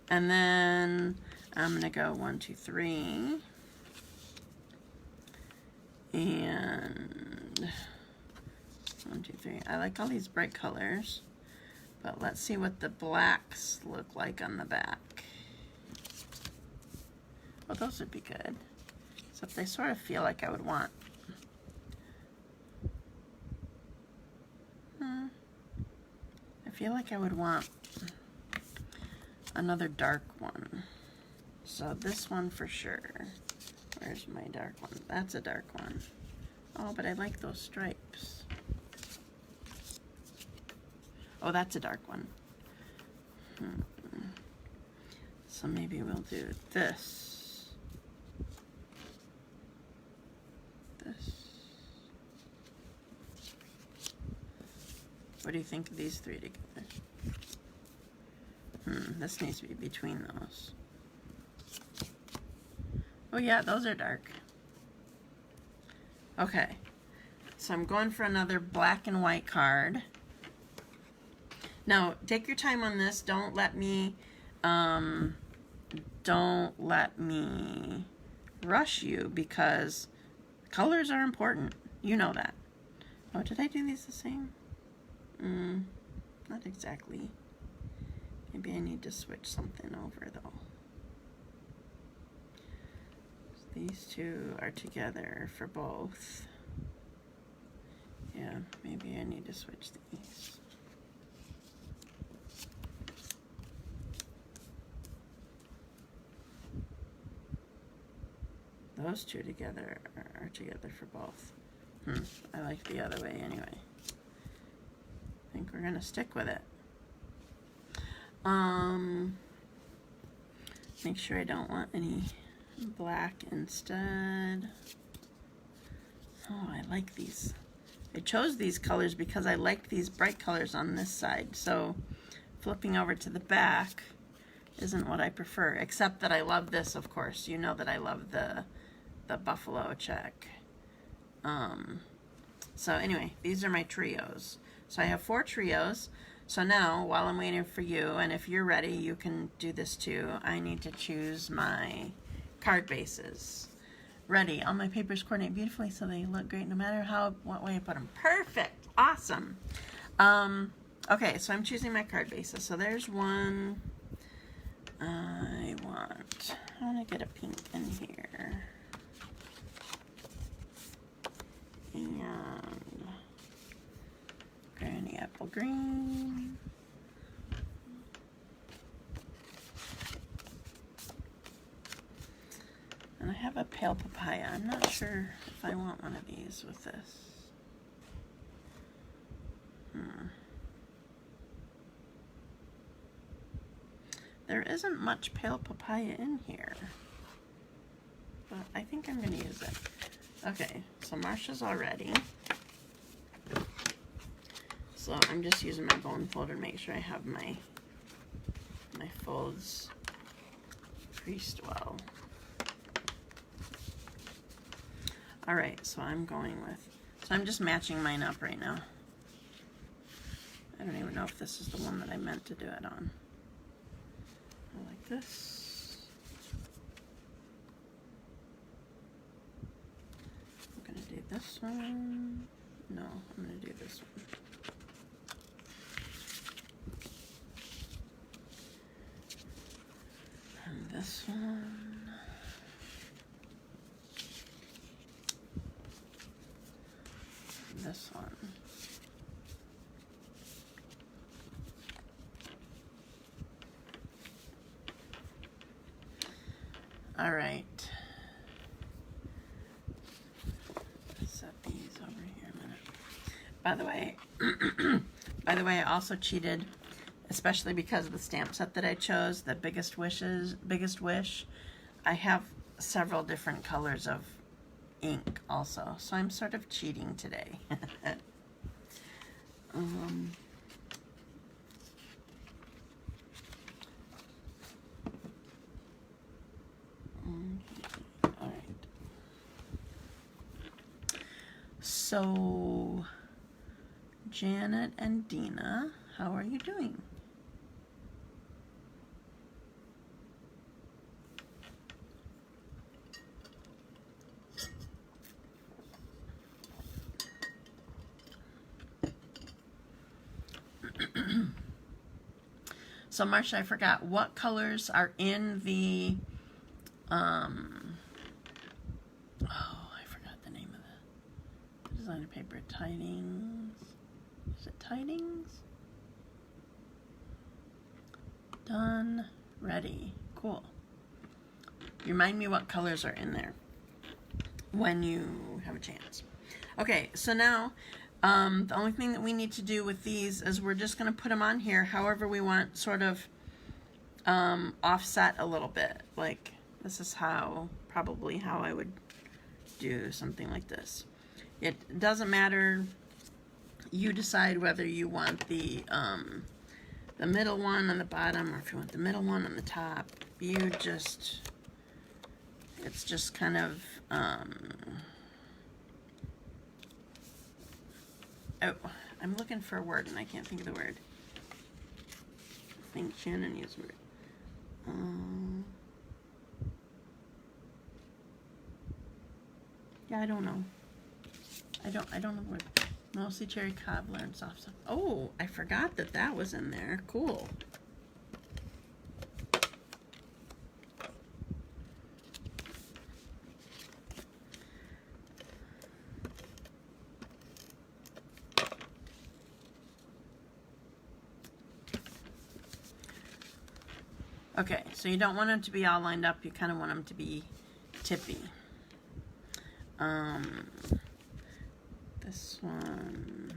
And then I'm gonna go 1, 2, 3, and 1, 2, 3. I like all these bright colors, but let's see what the blacks look like on the back. Well, those would be good, except they sort of feel like I would want. I feel like I would want another dark one. So this one for sure. Where's my dark one? That's a dark one. Oh, but I like those stripes. Oh, that's a dark one. So maybe we'll do this. This. What do you think of these 3 together? This needs to be between those. Oh yeah, those are dark. Okay, so I'm going for another black and white card. Now, take your time on this. Don't let me rush you, because colors are important. You know that. Oh, did I do these the same? Not exactly. Maybe I need to switch something over though. These 2 are together for both. Yeah, maybe I need to switch these. Those 2 together are together for both. I like the other way anyway. I think we're gonna stick with it. Make sure I don't want any black instead. Oh, I like these. I chose these colors because I liked these bright colors on this side. So flipping over to the back isn't what I prefer, except that I love this, of course. You know that I love the buffalo check. So anyway, these are my trios. So I have 4 trios. So now, while I'm waiting for you, and if you're ready, you can do this too, I need to choose my card bases. Ready. All my papers coordinate beautifully so they look great no matter what way I put them. Perfect. Awesome. Okay, so I'm choosing my card bases. So there's one. I want to get a pink in here. And granny apple green. And I have a pale papaya. I'm not sure if I want one of these with this. There isn't much pale papaya in here, but I think I'm going to use it. Okay, so Marsha's all ready. So I'm just using my bone folder to make sure I have my folds creased well. All right, so I'm just matching mine up right now. I don't even know if this is the one that I meant to do it on. I like this. I'm gonna do this one. No, I'm gonna do this one. And this one. And this one. All right. Set these over here a minute. By the way, I also cheated, especially because of the stamp set that I chose, the Biggest Wish. I have several different colors of ink also, so I'm sort of cheating today. All right. So, Janet and Dina, how are you doing? So, Marsha, I forgot what colors are in the oh, I forgot the name of the designer paper. Tidings. Is it Tidings? Done. Ready. Cool. Remind me what colors are in there when you have a chance. Okay, so now the only thing that we need to do with these is we're just going to put them on here however we want, sort of offset a little bit. Like, this is probably how I would do something like this. It doesn't matter. You decide whether you want the middle one on the bottom or if you want the middle one on the top. It's just kind of, oh, I'm looking for a word and I can't think of the word. I think Shannon used the word. Yeah, I don't know. I don't know what. Mostly cherry cobbler and soft stuff. Oh, I forgot that was in there. Cool. Okay, so you don't want them to be all lined up. You kind of want them to be tippy. This one,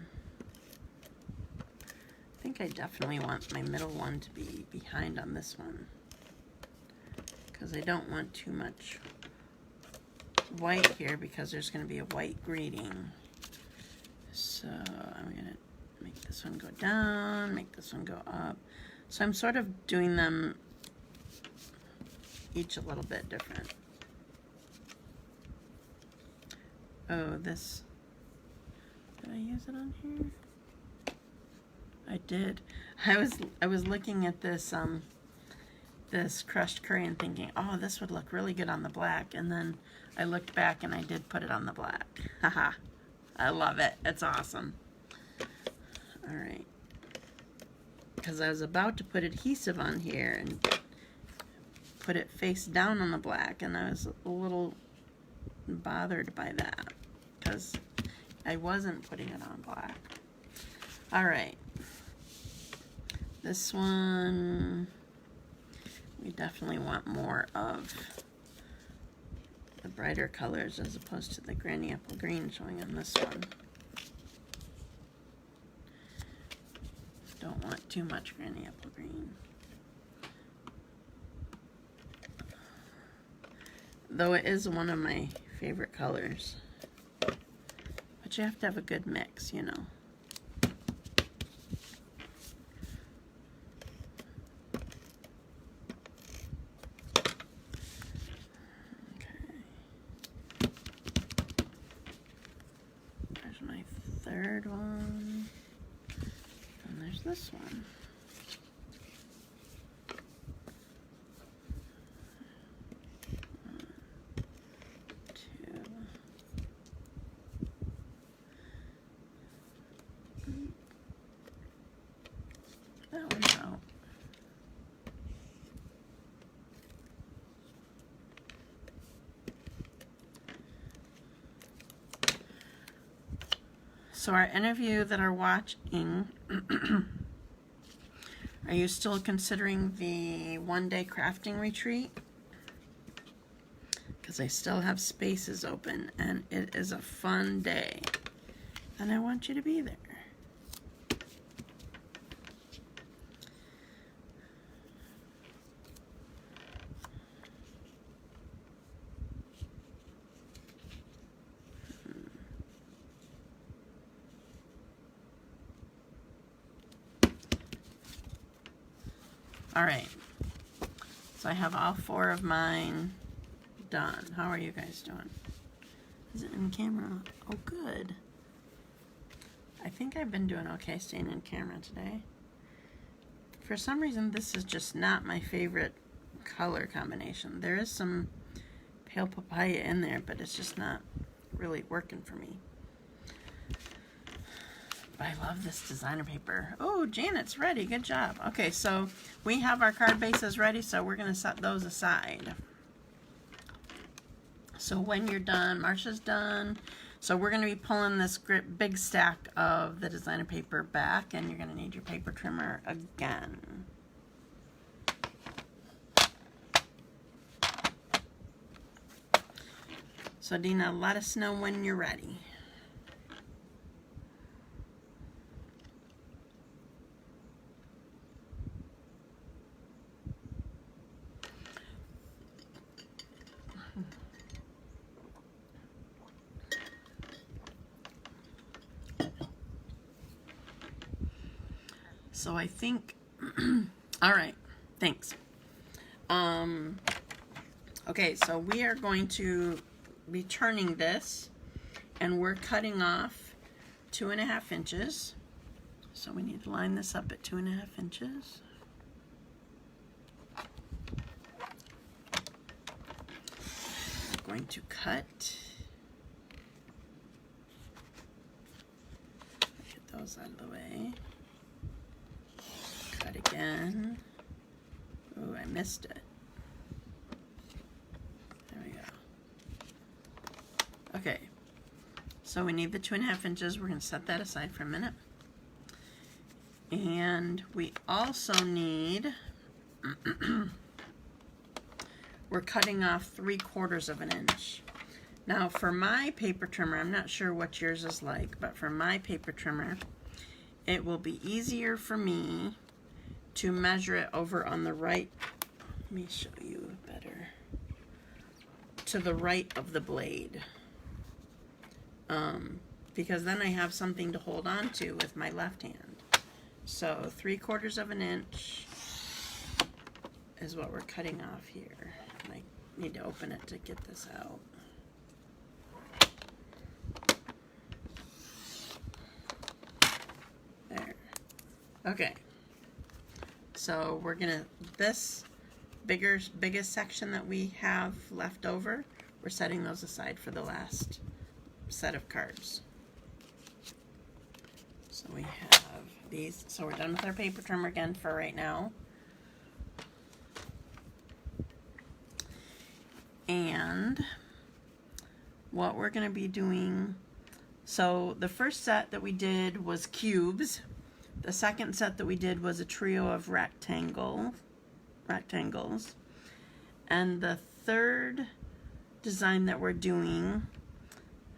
I think I definitely want my middle one to be behind on this one, because I don't want too much white here, because there's going to be a white greeting. So I'm going to make this one go down, make this one go up. So I'm sort of doing them each a little bit different. Oh, this, did I use it on here? I did. I was looking at this this crushed curry and thinking, oh, this would look really good on the black, and then I looked back and I did put it on the black. Haha. I love it. It's awesome. All right. Because I was about to put adhesive on here and put it face down on the black, and I was a little bothered by that because I wasn't putting it on black. All right. This one, we definitely want more of the brighter colors as opposed to the granny apple green showing on this one. Don't want too much granny apple green. Though it is one of my favorite colors. But you have to have a good mix, you know. Third one, and there's this one. One, two. That one's out. So our interview that are watching, are you still considering the one-day crafting retreat? Because I still have spaces open, and it is a fun day, and I want you to be there. All right, so I have all 4 of mine done. How are you guys doing? Is it in camera? Oh, good. I think I've been doing okay staying in camera today. For some reason, this is just not my favorite color combination. There is some pale papaya in there, but it's just not really working for me. But I love this designer paper. Oh, Janet's ready. Good job. Okay, so we have our card bases ready, so we're going to set those aside. So when you're done, Marsha's done. So we're going to be pulling this big stack of the designer paper back, and you're going to need your paper trimmer again. So Dina, let us know when you're ready. So I think, all right, thanks. Okay, so we are going to be turning this, and we're cutting off 2.5 inches. So we need to line this up at 2.5 inches. We're going to cut. Get those out of the way. Cut again. Oh, I missed it. There we go. Okay, so we need the 2.5 inches. We're going to set that aside for a minute. And we also need, we're cutting off 3/4 of an inch. Now for my paper trimmer, I'm not sure what yours is like, but for my paper trimmer, it will be easier for me to measure it over on the right. Let me show you better. To the right of the blade. Because then I have something to hold on to with my left hand. So 3/4 of an inch is what we're cutting off here. And I need to open it to get this out. There. Okay. So we're gonna, this biggest section that we have left over, we're setting those aside for the last set of cards. So we have these. So we're done with our paper trimmer again for right now. And what we're going to be doing, so the first set that we did was cubes. The second set that we did was a trio of rectangles. And the third design that we're doing,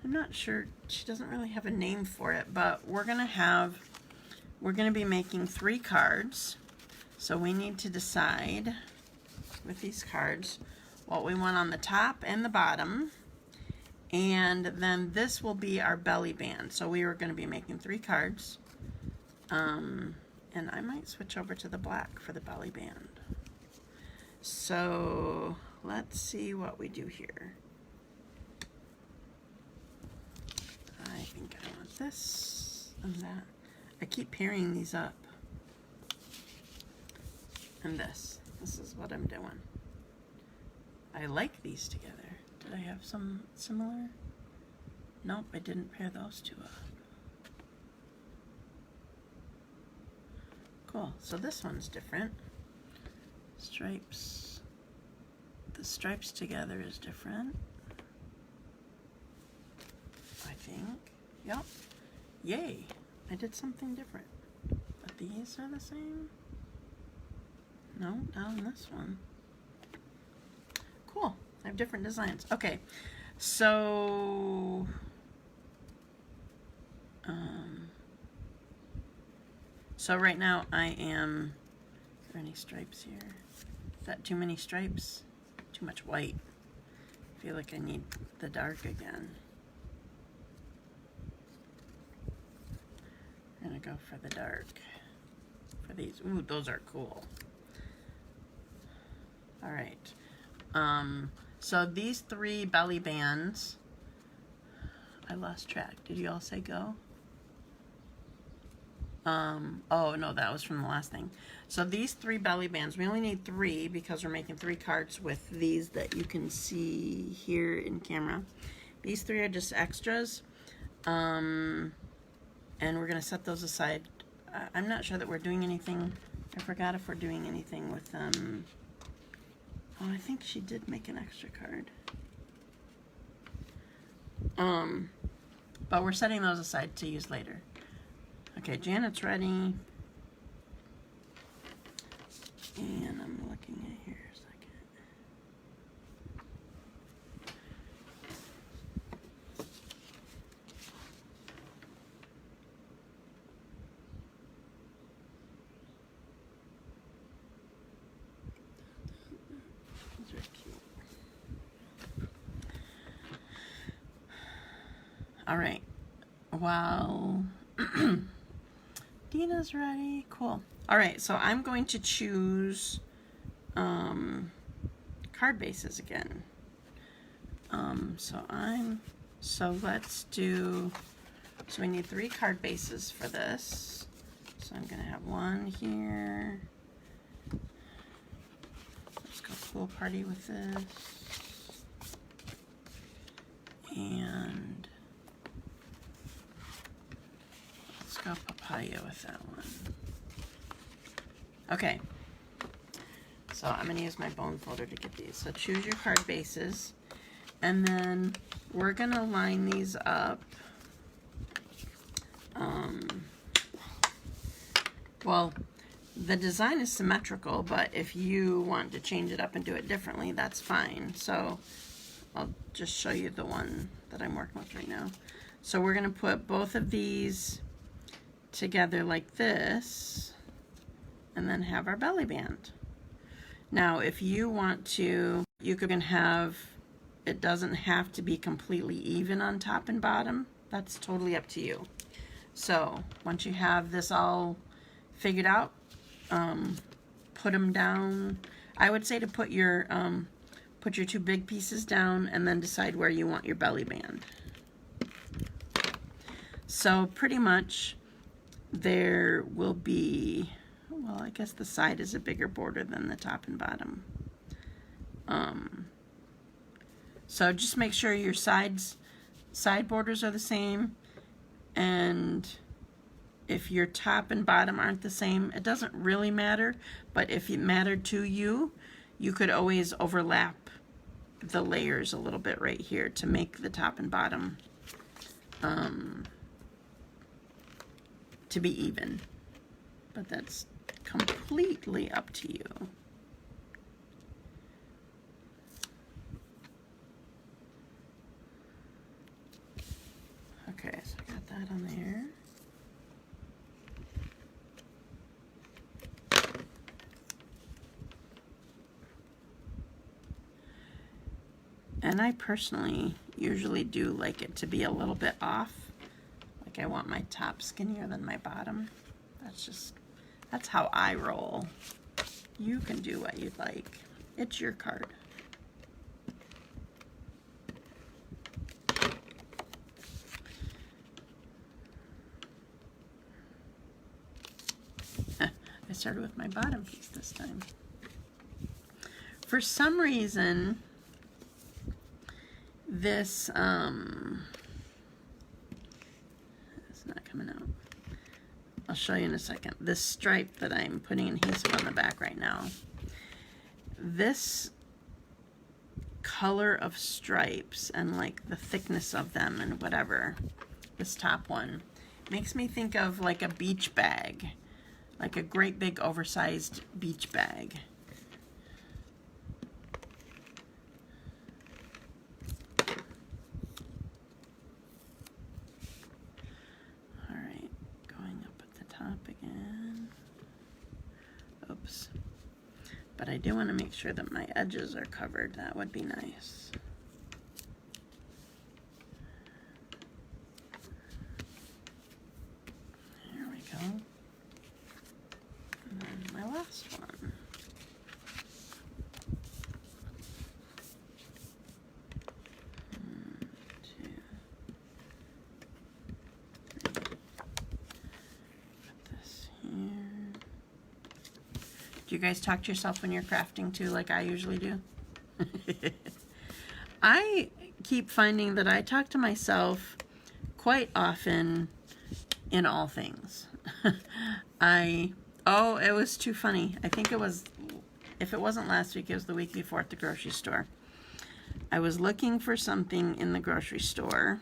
I'm not sure, she doesn't really have a name for it, but we're going to be making 3 cards. So we need to decide with these cards what we want on the top and the bottom. And then this will be our belly band. So we are going to be making 3 cards. And I might switch over to the black for the belly band. So let's see what we do here. I think I want this and that. I keep pairing these up. And this. This is what I'm doing. I like these together. Did I have some similar? Nope, I didn't pair those two up. Cool, so this one's different. Stripes. The stripes together is different. I think. Yep. Yay, I did something different. But these are the same? No, not on this one. Cool, I have different designs. Okay, so so right now I am, are there any stripes here? Is that too many stripes? Too much white. I feel like I need the dark again. I'm gonna go for the dark for these. Ooh, those are cool. All right. So these 3 belly bands, I lost track. Did you all say go? Oh no, that was from the last thing. So these 3 belly bands, we only need 3 because we're making 3 cards with these that you can see here in camera. These 3 are just extras. And we're gonna set those aside. I'm not sure that we're doing anything. I forgot if we're doing anything with them. Oh, I think she did make an extra card. But we're setting those aside to use later. Okay, Janet's ready. And I'm looking at here a second. These are cute. All right. Wow. Dina's ready. Cool. All right, so I'm going to choose card bases again. So let's do, so we need 3 card bases for this. So I'm gonna have 1 here. Let's go pool party with this. And let's go papaya with that one. Okay, so I'm going to use my bone folder to get these. So choose your card bases, and then we're going to line these up. Well, the design is symmetrical, but if you want to change it up and do it differently, that's fine. So I'll just show you the one that I'm working with right now. So we're going to put both of these together like this, and then have our belly band. Now, if you want to, you can have, it doesn't have to be completely even on top and bottom. That's totally up to you. So once you have this all figured out, put them down. I would say to put your two big pieces down and then decide where you want your belly band. So pretty much there will be, well, I guess the side is a bigger border than the top and bottom. So just make sure your side borders are the same, and if your top and bottom aren't the same, it doesn't really matter, but if it mattered to you, you could always overlap the layers a little bit right here to make the top and bottom to be even. But that's completely up to you. Okay, so I got that on there. And I personally usually do like it to be a little bit off. Like I want my top skinnier than my bottom. That's how I roll. You can do what you'd like. It's your card. I started with my bottom piece this time. For some reason, this, it's not coming out. I'll show you in a second. This stripe that I'm putting adhesive on the back right now, this color of stripes and like the thickness of them and whatever, this top one, makes me think of like a beach bag, like a great big oversized beach bag. But I do want to make sure that my edges are covered. That would be nice. There we go. And then my last one. Do you guys talk to yourself when you're crafting too, like I usually do? I keep finding that I talk to myself quite often in all things. Oh, it was too funny. I think it was, if it wasn't last week, it was the week before at the grocery store. I was looking for something in the grocery store.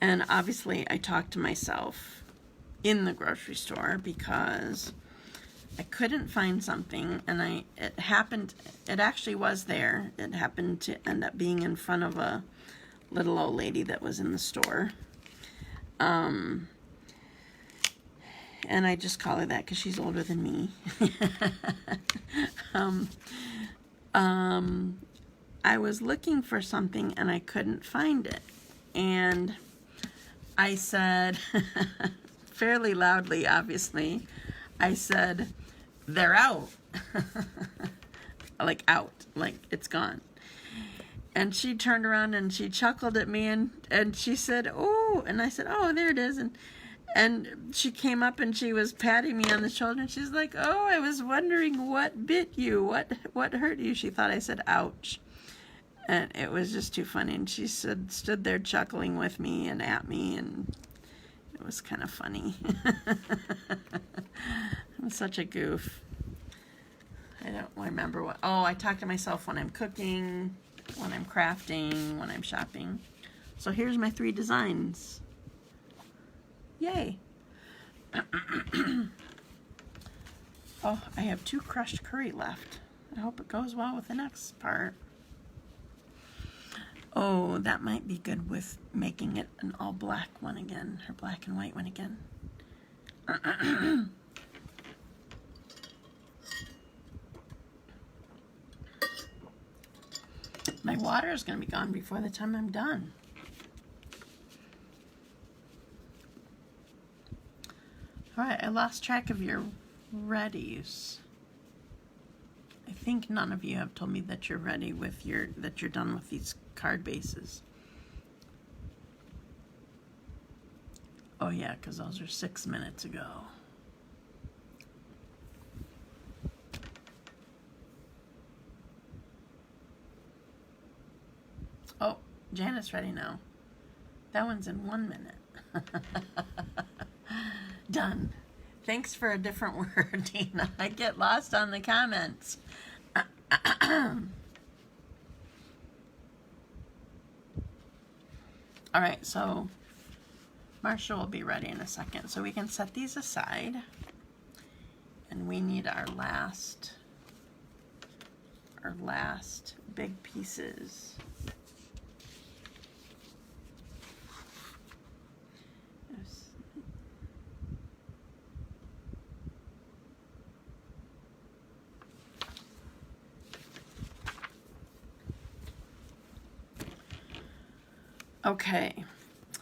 And obviously I talked to myself in the grocery store because I couldn't find something, and it actually was there. It happened to end up being in front of a little old lady that was in the store. And I just call her that because she's older than me. I was looking for something and I couldn't find it. And I said, fairly loudly, obviously, I said, they're out. Like out, like it's gone. And she turned around and she chuckled at me and she said, oh, and I said, oh, there it is. And she came up and she was patting me on the shoulder and she's like, oh, I was wondering what bit you, what hurt you. She thought I said, ouch. And it was just too funny. And she stood there chuckling with me and at me, and it was kind of funny. I'm such a goof. I don't remember what. Oh, I talk to myself when I'm cooking, when I'm crafting, when I'm shopping. So here's my 3 designs. Yay. Oh, I have 2 crushed curry left. I hope it goes well with the next part. Oh, that might be good with making it an all black one again, or black and white one again. My water is going to be gone before the time I'm done. All right, I lost track of your readies. I think none of you have told me that you're ready with that you're done with these card bases. Oh yeah, because those are 6 minutes ago. Oh, Janet's ready now. That one's in 1 minute. Done. Thanks for a different word, Dina. I get lost on the comments. All right, so Marsha will be ready in a second. So we can set these aside. And we need our last big pieces. Okay,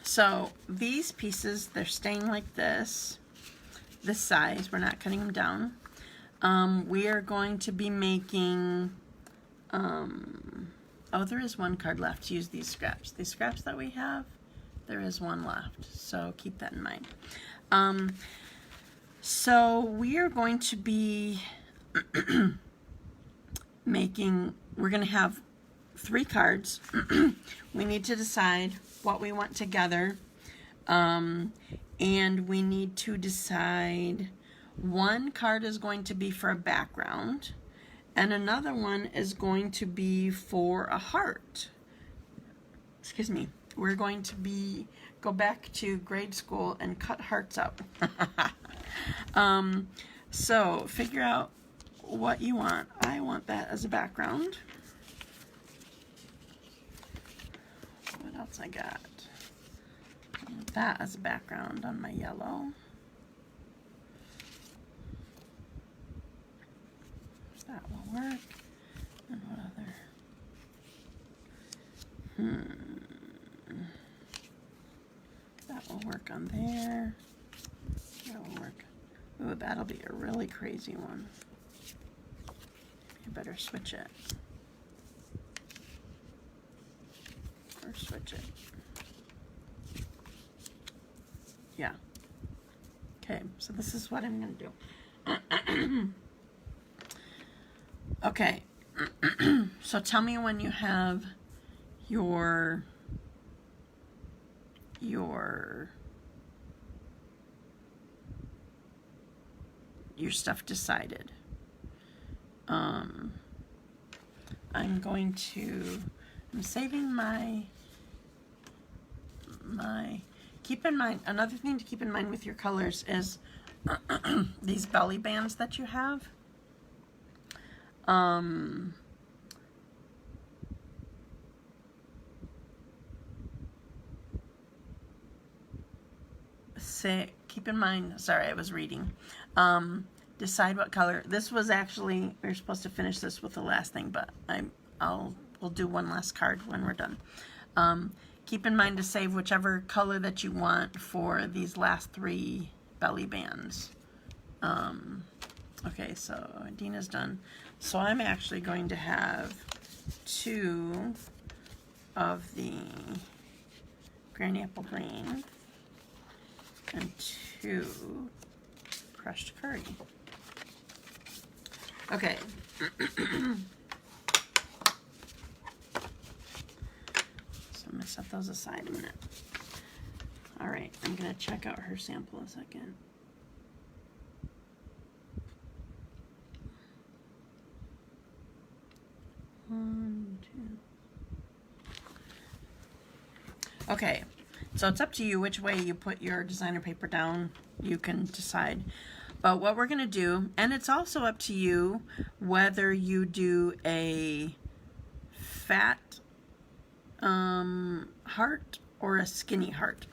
so these pieces, they're staying like this size. We're not cutting them down. We are going to be making, oh, there is one card left to use these scraps. These scraps that we have, there is one left, so keep that in mind. So we are going to be we're going to have 3 cards. We need to decide what we want together, and we need to decide one card is going to be for a background and another one is going to be for a heart. Excuse me. We're going to go back to grade school and cut hearts out. So figure out what you want. I want that as a background. What else I got? I want that as a background on my yellow. That will work. And what other? That will work on there. That will work. Ooh, that'll be a really crazy one. You better switch it. Or switch it. Yeah. Okay, so this is what I'm going to do. Okay. So tell me when you have your stuff decided. I'm saving my keep in mind, another thing to keep in mind with your colors is these belly bands that you have. Keep in mind, sorry, I was reading. Decide what color. This was actually, we were supposed to finish this with the last thing, but we'll do one last card when we're done. Keep in mind to save whichever color that you want for these last 3 belly bands. Okay, so Dina's done. So I'm actually going to have 2 of the Granny Apple Green and 2 crushed curry. Okay. So I'm going to set those aside a minute. All right, I'm going to check out her sample a second. One, 2. Okay, so it's up to you which way you put your designer paper down. You can decide. But what we're going to do, and it's also up to you whether you do a fat heart or a skinny heart.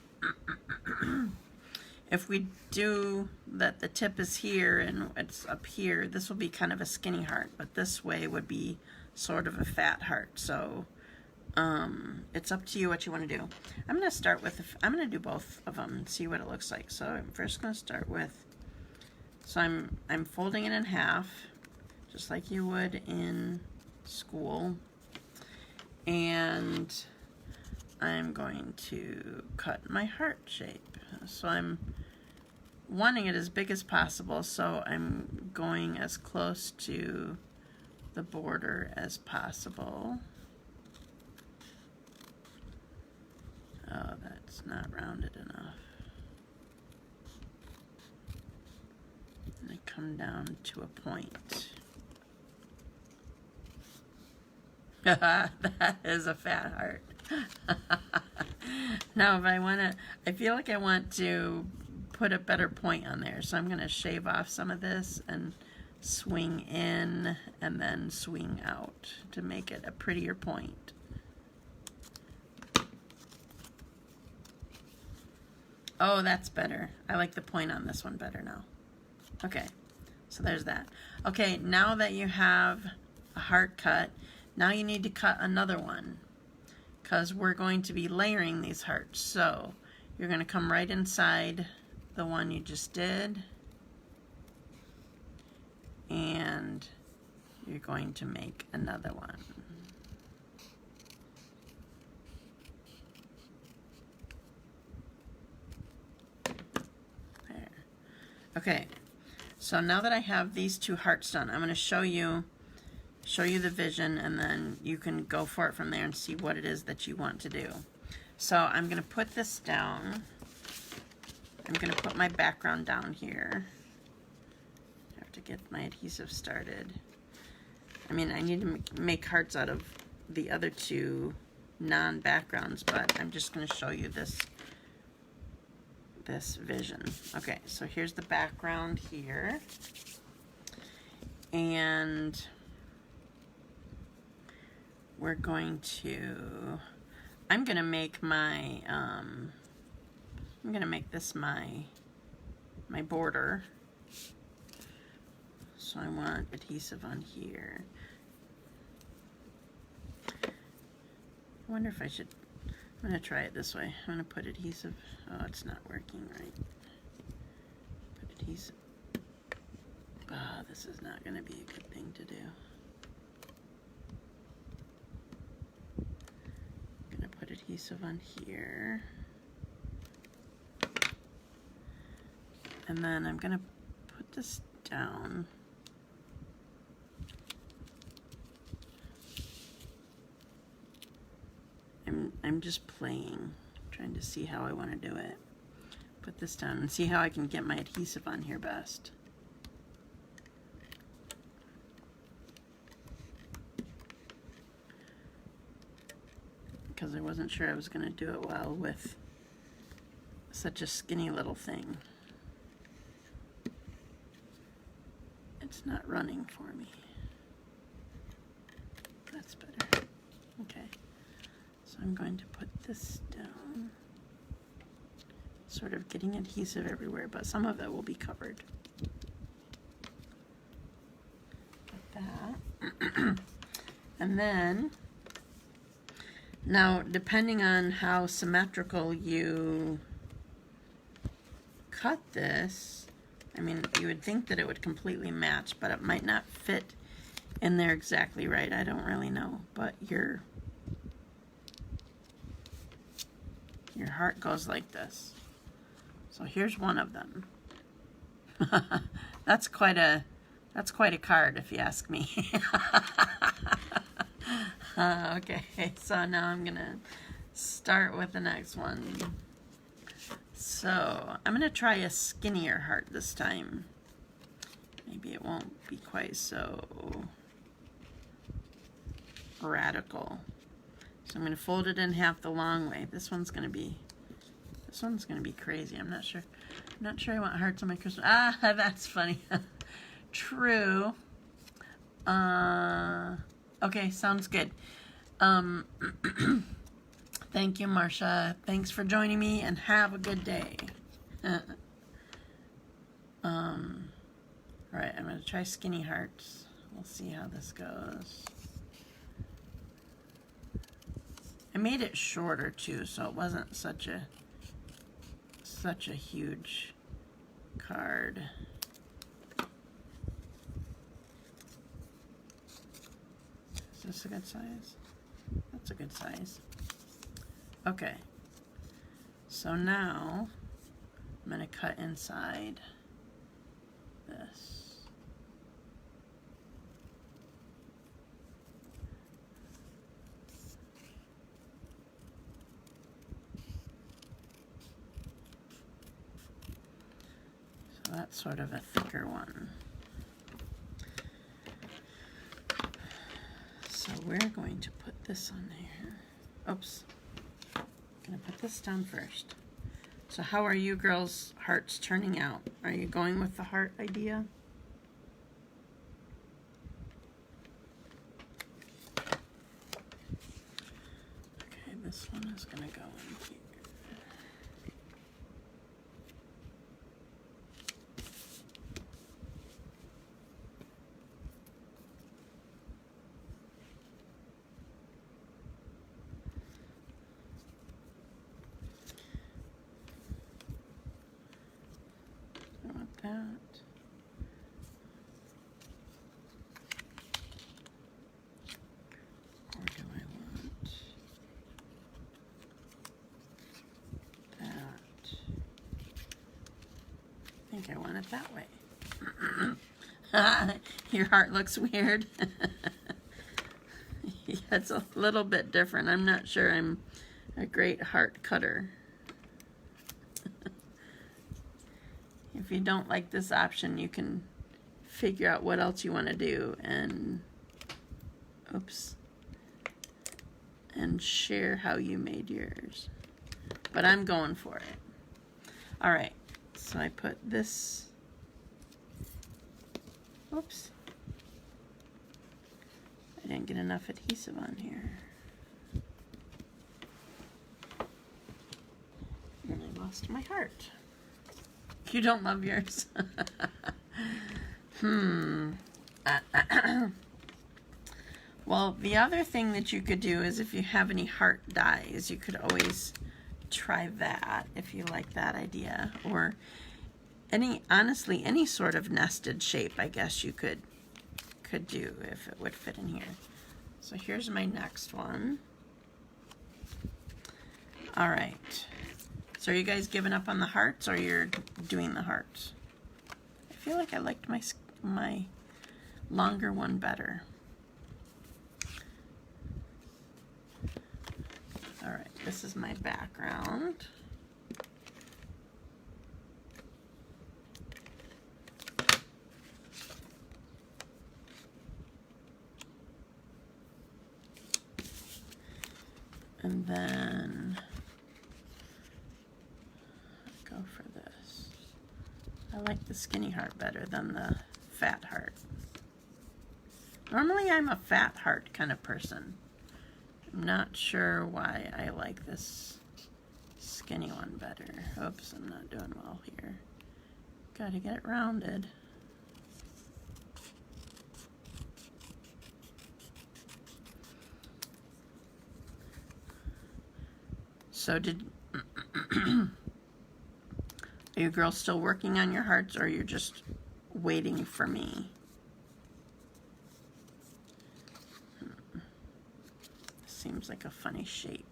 If we do that, the tip is here and it's up here, this will be kind of a skinny heart, but this way would be sort of a fat heart. So it's up to you what you want to do. I'm going to start with, I'm going to do both of them and see what it looks like. So I'm first going to start with, so I'm folding it in half, just like you would in school. And I'm going to cut my heart shape. So I'm wanting it as big as possible, so I'm going as close to the border as possible. Oh, that's not rounded enough. And I come down to a point. That is a fat heart. Now if I want to, I feel like I want to put a better point on there, so I'm going to shave off some of this and swing in and then swing out to make it a prettier point. Oh, that's better. I like the point on this one better now. Okay, so there's that. Okay, now that you have a heart cut, now you need to cut another one, because we're going to be layering these hearts. So you're going to come right inside the one you just did, and you're going to make another one. There. Okay, so now that I have these two hearts done, I'm going to show you the vision, and then you can go for it from there and see what it is that you want to do. So I'm going to put this down. I'm going to put my background down here. I have to get my adhesive started. I mean, I need to make hearts out of the other two non-backgrounds, but I'm just going to show you this vision. Okay, so here's the background here. And we're going to, I'm going to make my, I'm going to make this my border. So I want adhesive on here. I wonder if I should, I'm going to try it this way. I'm going to put adhesive, oh, it's not working right. Put adhesive, oh, this is not going to be a good thing to do. Put adhesive on here, and then I'm going to put this down. I'm just playing, trying to see how I want to do it. Put this down and see how I can get my adhesive on here best. Because I wasn't sure I was going to do it well with such a skinny little thing. It's not running for me. That's better. Okay. So I'm going to put this down. Sort of getting adhesive everywhere, but some of it will be covered. Like that. And then, now, depending on how symmetrical you cut this, I mean, you would think that it would completely match, but it might not fit in there exactly right. I don't really know, but your heart goes like this. So here's one of them. That's quite a card, if you ask me. Okay, so now I'm gonna start with the next one. So I'm gonna try a skinnier heart this time. Maybe it won't be quite so radical. So I'm gonna fold it in half the long way. This one's gonna be crazy. I'm not sure I want hearts on my Christmas. Ah, that's funny. True. Okay, sounds good. Thank you, Marcia. Thanks for joining me, and have a good day. All right, I'm going to try Skinny Hearts. We'll see how this goes. I made it shorter too, so it wasn't such a huge card. Is this a good size? That's a good size. Okay. So now I'm going to cut inside this. So that's sort of a thicker one. So we're going to put this on there. Oops. I'm going to put this down first. So how are you girls' hearts turning out? Are you going with the heart idea? Okay, this one is going to go in here. That. Or do I want that? I think I want it that way. Your heart looks weird. Yeah, it's a little bit different. I'm not sure I'm a great heart cutter. If you don't like this option, you can figure out what else you want to do and, oops, and share how you made yours. But I'm going for it. All right, so I put this, oops, I didn't get enough adhesive on here. And I lost my heart. You don't love yours? Well, the other thing that you could do is if you have any heart dies, you could always try that if you like that idea. Or honestly, any sort of nested shape, I guess you could do if it would fit in here. So here's my next one. All right. So are you guys giving up on the hearts, or you're doing the hearts? I feel like I liked my longer one better. All right, this is my background. And then go for this. I like the skinny heart better than the fat heart. Normally I'm a fat heart kind of person. I'm not sure why I like this skinny one better. Oops, I'm not doing well here. Gotta get it rounded. So are you girls still working on your hearts, or you're just waiting for me? Seems like a funny shape.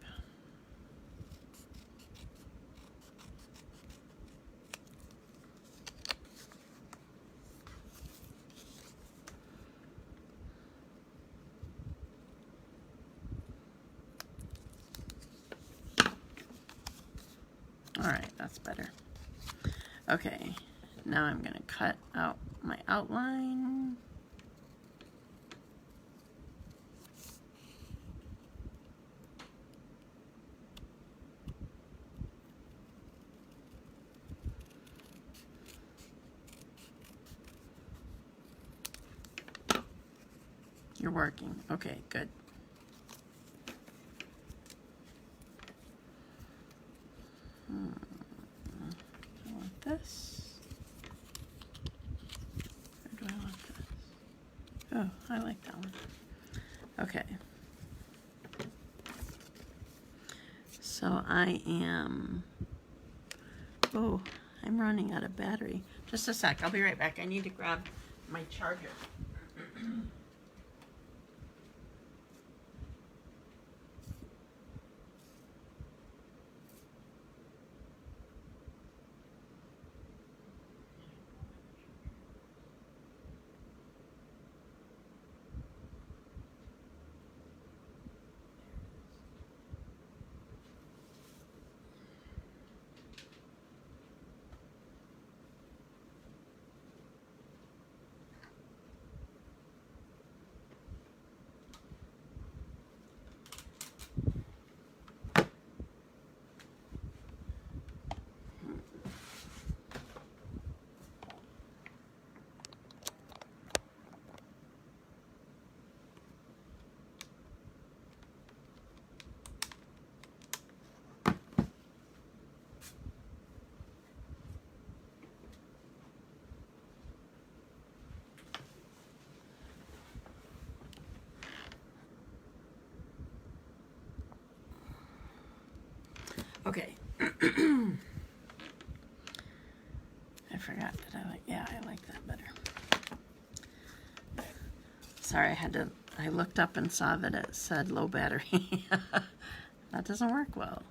All right, that's better. Okay, now I'm going to cut out my outline. You're working. Okay, good. Oh, I like that one. Okay. So I am, oh, I'm running out of battery. Just a sec, I'll be right back. I need to grab my charger. Okay. I forgot that I like that better. Sorry, I looked up and saw that it said low battery. That doesn't work well.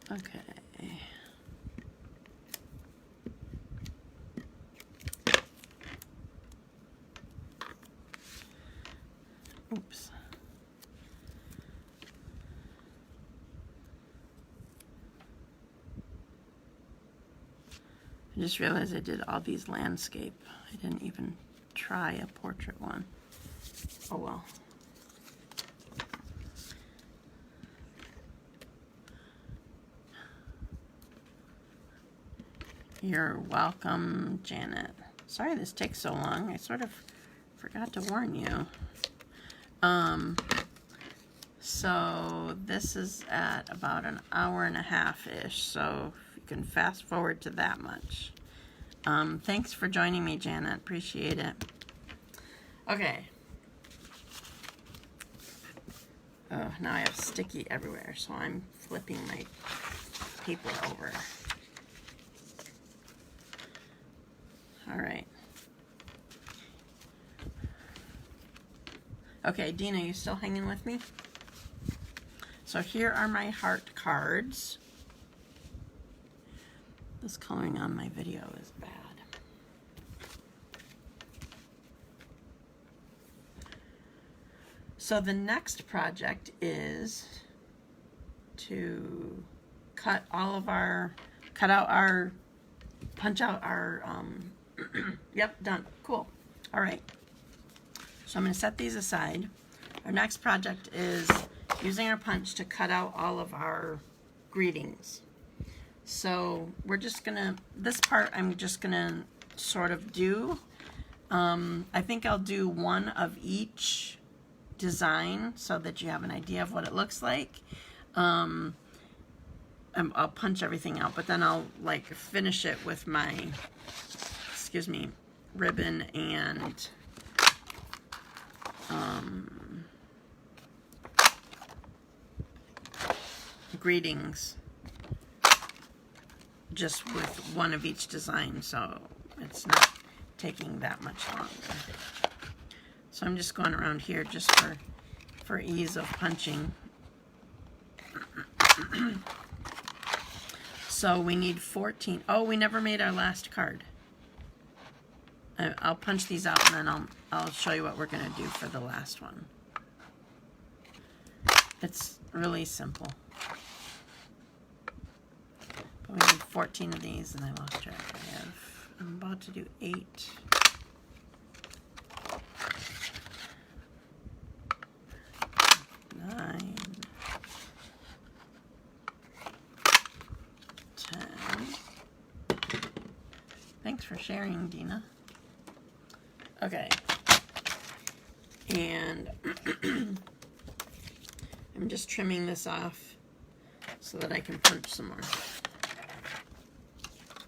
Okay. Oops. I just realized I did all these landscape. I didn't even try a portrait one. Oh well. You're welcome, Janet. Sorry this takes so long. I sort of forgot to warn you. So this is at about an hour and a half-ish, so you can fast forward to that much. Thanks for joining me, Janet. Appreciate it. Okay. Oh, now I have sticky everywhere, so I'm flipping my paper over. All right. Okay, Dina, you still hanging with me? So here are my heart cards. This coloring on my video is bad. So the next project is to punch out our, yep, done, cool. All right, so I'm gonna set these aside. Our next project is using our punch to cut out all of our greetings. So we're just gonna, this part I'm just gonna sort of do. I think I'll do one of each design so that you have an idea of what it looks like. I'll punch everything out, but then I'll like finish it with my, excuse me, ribbon and greetings, just with one of each design, so it's not taking that much longer. So I'm just going around here just for ease of punching. So we need 14. Oh, we never made our last card. I'll punch these out and then I'll show you what we're going to do for the last one. It's really simple. But we need 14 of these and I lost track. I'm about to do 8. 9, 10. Thanks for sharing, Dina. Okay. And I'm just trimming this off so that I can punch some more.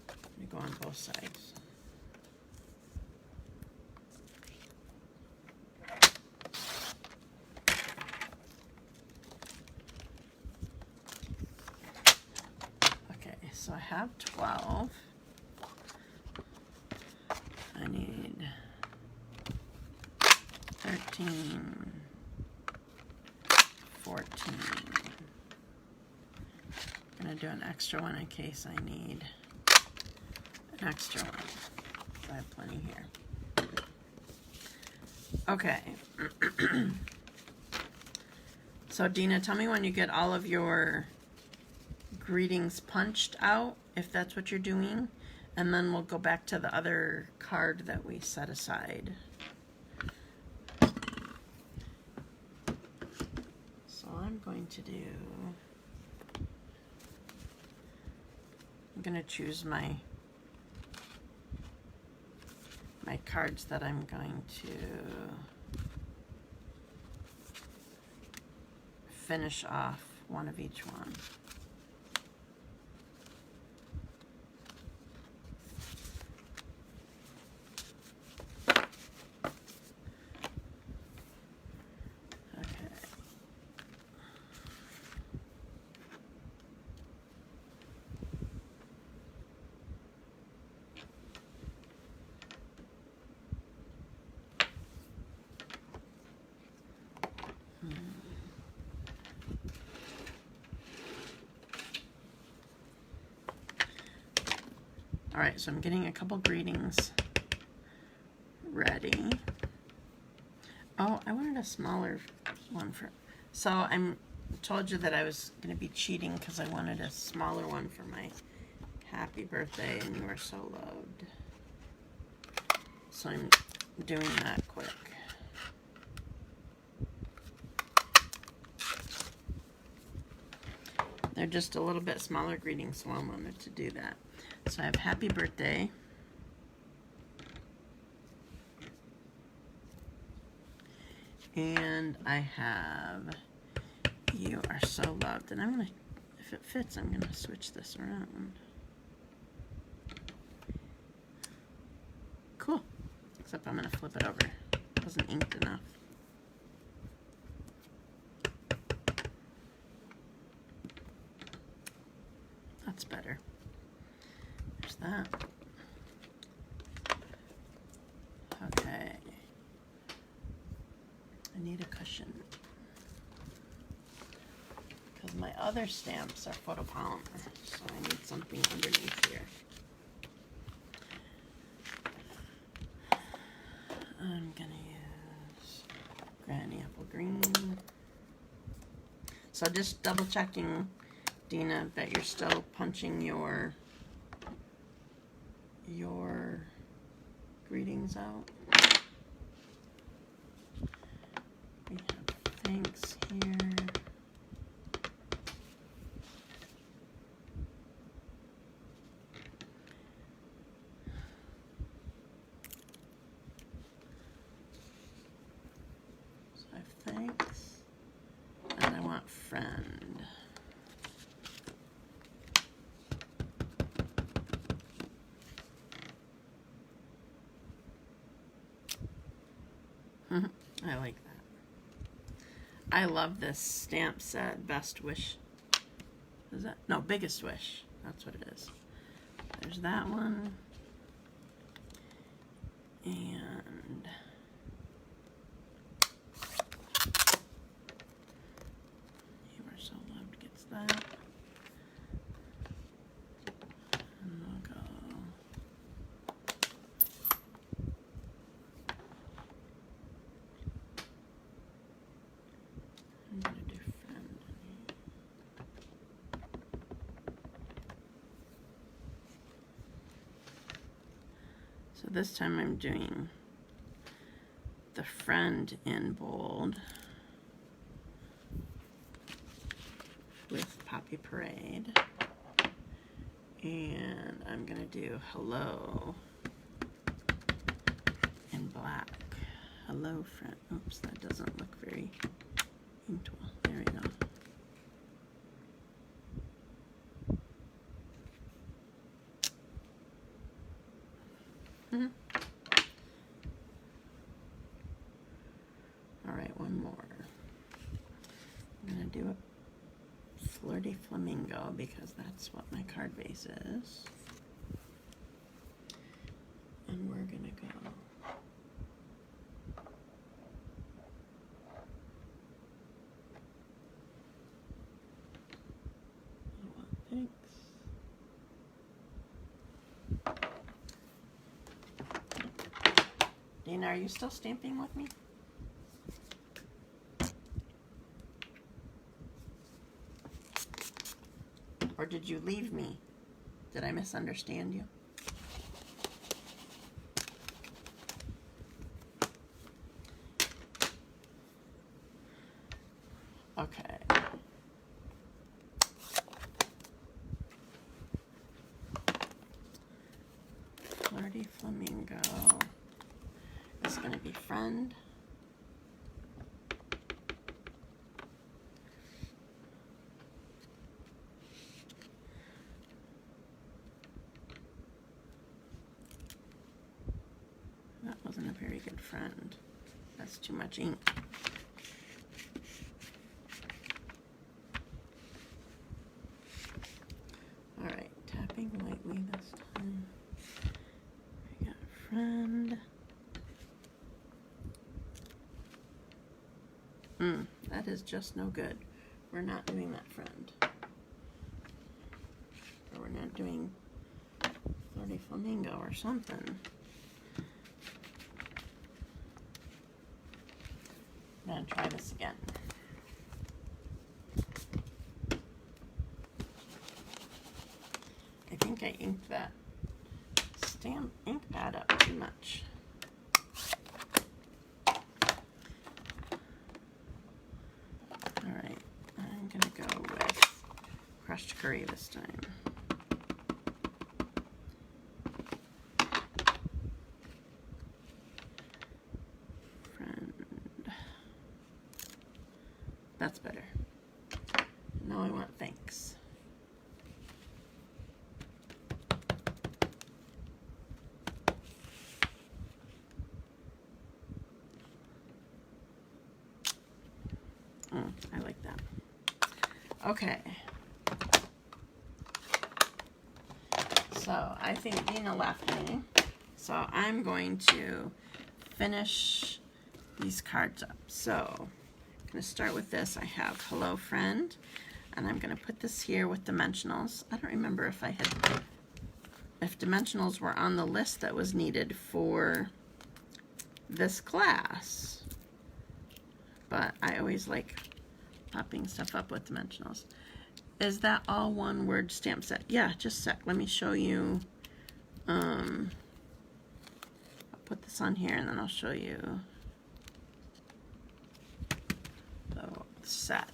Let me go on both both sides. Okay, so I have 12. I need 13, 14. I'm going to do an extra one in case I need an extra one. So I have plenty here. Okay. So Dina, tell me when you get all of your greetings punched out, if that's what you're doing, and then we'll go back to the other card that we set aside. So I'm going to do, I'm going to choose my cards that I'm going to finish off one of each one. All right, so I'm getting a couple greetings ready. Oh, I wanted a smaller one for, so I'm told you that I was going to be cheating because I wanted a smaller one for my happy birthday, and you are so loved. So I'm doing that quick. They're just a little bit smaller greetings, so I wanted to do that. So I have happy birthday. And I have you are so loved. And I'm going to, if it fits, I'm going to switch this around. Cool. Except I'm going to flip it over. It wasn't inked enough. That's better. There's that. Okay. I need a cushion. Because my other stamps are photopolymer, so I need something underneath here. I'm gonna use Granny Apple Green. So just double checking, Dina, that you're still punching your greetings out. We have thanks here. So I have thanks, and I want friend. I like that. I love this stamp set, Best Wish. Is that? No, Biggest Wish. That's what it is. There's that one. And You Are So Loved gets that. And we'll go. I'm gonna do friend. So this time I'm doing the friend in bold with Poppy Parade. And I'm gonna do hello in black. Hello friend. Oops, that doesn't look very inked well. There we go. Alright, one more. I'm going to do a Flirty Flamingo because that's what my card base is. And we're going to go thanks. Dana, are you still stamping with me? Or did you leave me? Did I misunderstand you? Okay. Flirty Flamingo is going to be friend. That wasn't a very good friend. That's too much ink. Alright, tapping lightly this time. We got friend. That is just no good. We're not doing that friend. Or we're not doing Flirty Flamingo or something. I'm going to try this again. I think I inked that stamp ink pad up too much. Alright, I'm going to go with crushed curry this time. That's better. Now I want thanks. I like that. Okay. So I think Dina left me. So I'm going to finish these cards up. So I'm going to start with this. I have Hello Friend, and I'm going to put this here with dimensionals. I don't remember if if dimensionals were on the list that was needed for this class, but I always like popping stuff up with dimensionals. Is that all one word stamp set? Yeah, just a sec. Let me show you. I'll put this on here and then I'll show you the set.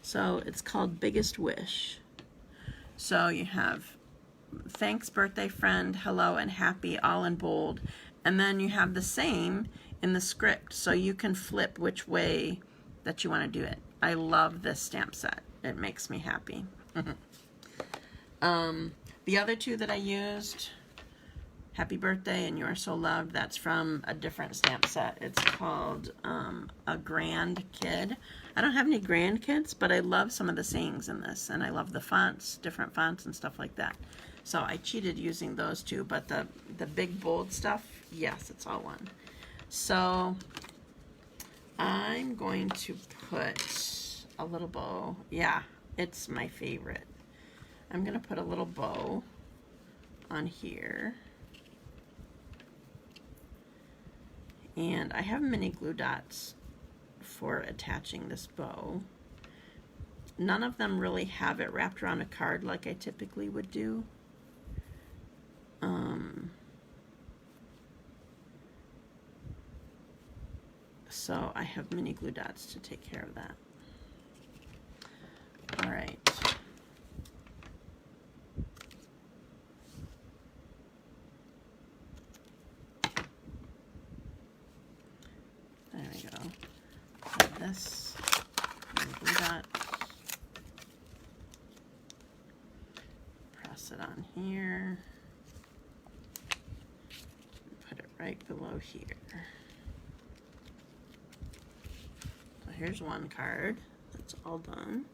So it's called Biggest Wish. So you have thanks, birthday, friend, hello, and happy all in bold. And then you have the same in the script. So you can flip which way that you want to do it. I love this stamp set. It makes me happy. The other two that I used, Happy Birthday and You Are So Loved, that's from a different stamp set. It's called A Grand Kid. I don't have any grandkids, but I love some of the sayings in this, and I love the fonts, different fonts and stuff like that. So I cheated using those two, but the big bold stuff, yes, it's all one. So I'm going to put a little bow. Yeah, it's my favorite. I'm going to put a little bow on here. And I have mini glue dots for attaching this bow. None of them really have it wrapped around a card like I typically would do. So I have mini glue dots to take care of that. All right. There we go. Put this mini glue dot. Press it on here. right below here. So here's one card. That's all done.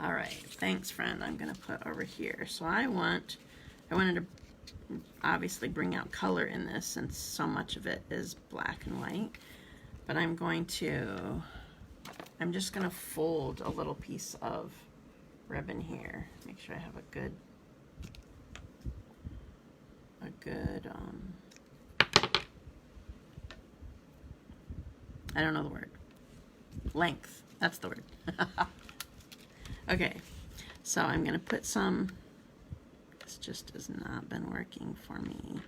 All right, thanks, friend. I'm gonna put over here. So I wanted to obviously bring out color in this since so much of it is black and white. But I'm just gonna fold a little piece of ribbon here. Make sure I have a good I don't know the word. Length. That's the word. Okay, so I'm gonna put some. This just has not been working for me.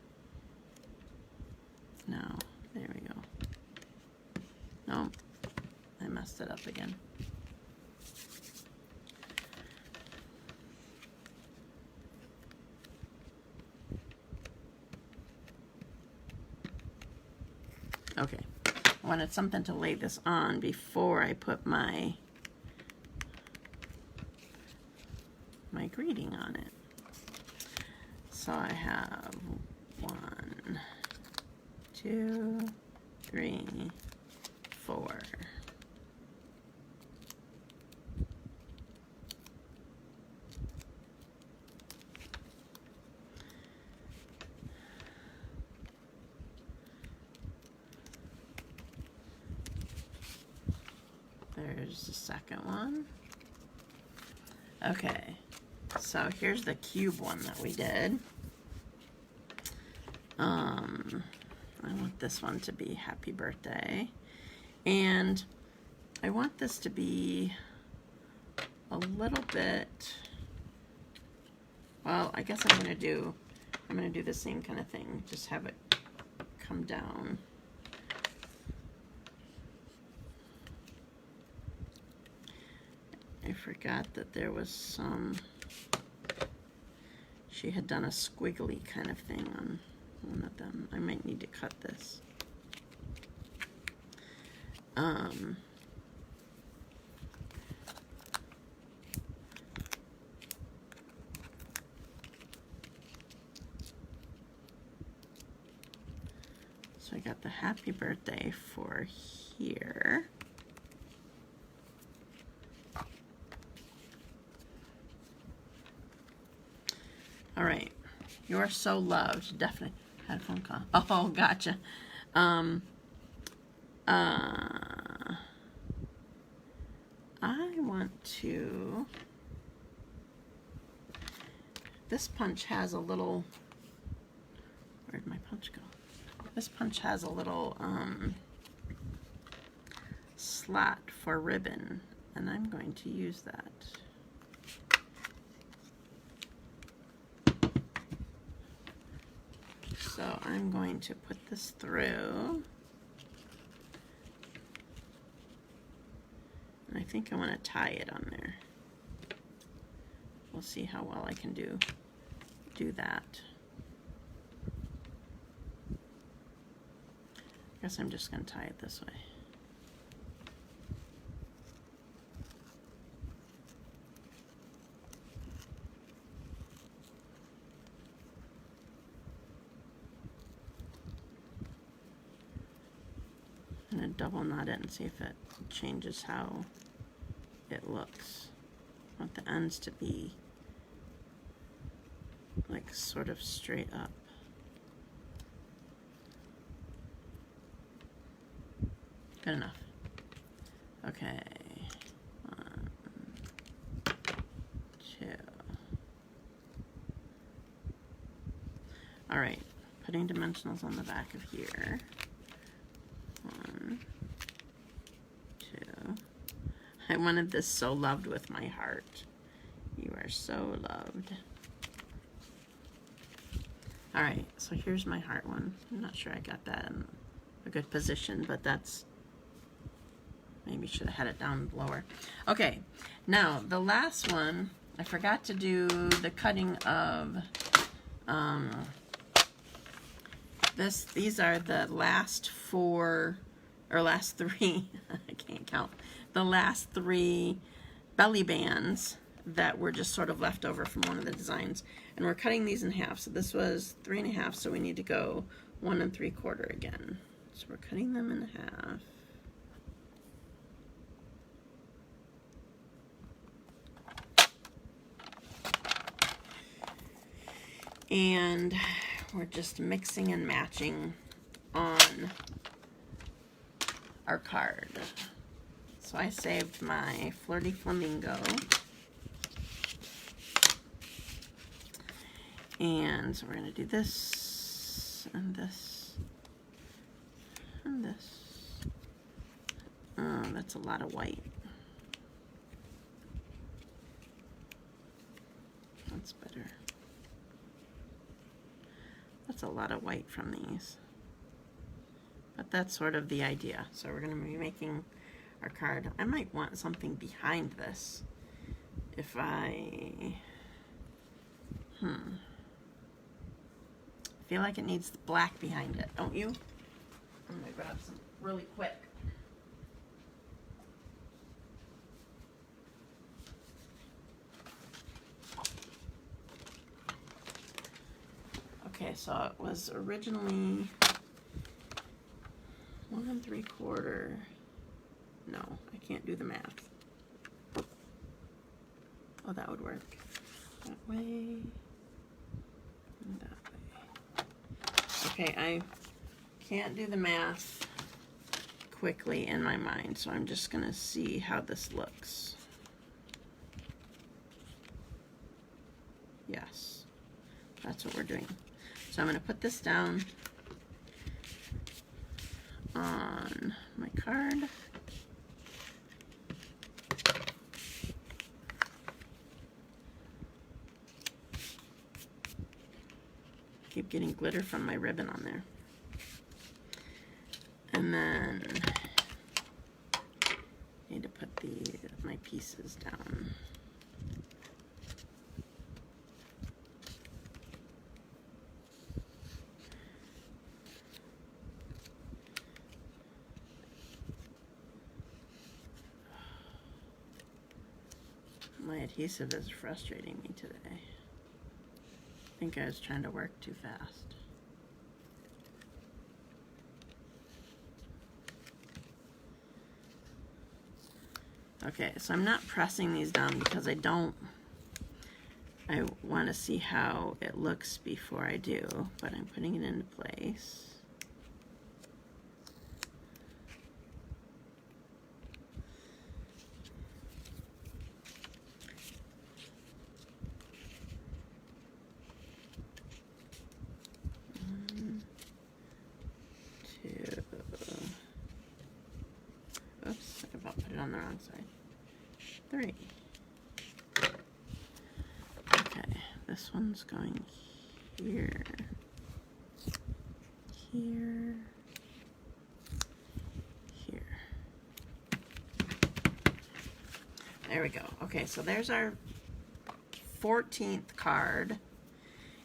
No, there we go. No, I messed it up again. Okay, I wanted something to lay this on before I put my greeting on it. So I have 1, 2, 3, 4. There's the second one. Okay, so here's the cube one that we did. I want this one to be happy birthday. And I want this to be a little bit, well, I guess I'm gonna do the same kind of thing. Just have it come down. I forgot that there was some, she had done a squiggly kind of thing on one of them. I might need to cut this. So I got the happy birthday for here. All right, you're so loved. Definitely had a phone call. Oh, gotcha. I want to. This punch has a little. Where'd my punch go? This punch has a little slot for ribbon, and I'm going to use that. So I'm going to put this through. And I think I want to tie it on there. We'll see how well I can do that. I guess I'm just going to tie it this way. I'm going to double knot it and see if it changes how it looks. I want the ends to be like sort of straight up. Good enough. Okay. 1, 2. All right. Putting dimensionals on the back of here. 1, 2. I wanted this so loved with my heart. You are so loved. All right, so here's my heart one. I'm not sure I got that in a good position, but that's, maybe should have had it down lower. Okay, now the last one, I forgot to do the cutting of these are the last 4 or last 3 I can't count, the last 3 belly bands that were just sort of left over from one of the designs. And we're cutting these in half. So this was 3 1/2, so we need to go 1 3/4 again. So we're cutting them in half. And we're just mixing and matching on our card. So I saved my Flirty Flamingo. And so we're going to do this and this and this. Oh, that's a lot of white. That's better. That's a lot of white from these. But that's sort of the idea. So we're going to be making our card. I might want something behind this. If I... I feel like it needs the black behind it, don't you? I'm going to grab some really quick. Okay, so it was originally 1 3/4. No, I can't do the math. Oh, that would work. That way and that way. Okay, I can't do the math quickly in my mind, so I'm just going to see how this looks. Yes, that's what we're doing. So I'm going to put this down on my card. Keep getting glitter from my ribbon on there. And then I need to put my pieces down. My adhesive is frustrating me today. I think I was trying to work too fast. Okay, so I'm not pressing these down because I want to see how it looks before I do, but I'm putting it into place. Oops, I about put it on the wrong side. 3. Okay, this one's going here, here, here. There we go. Okay, so there's our 14th card,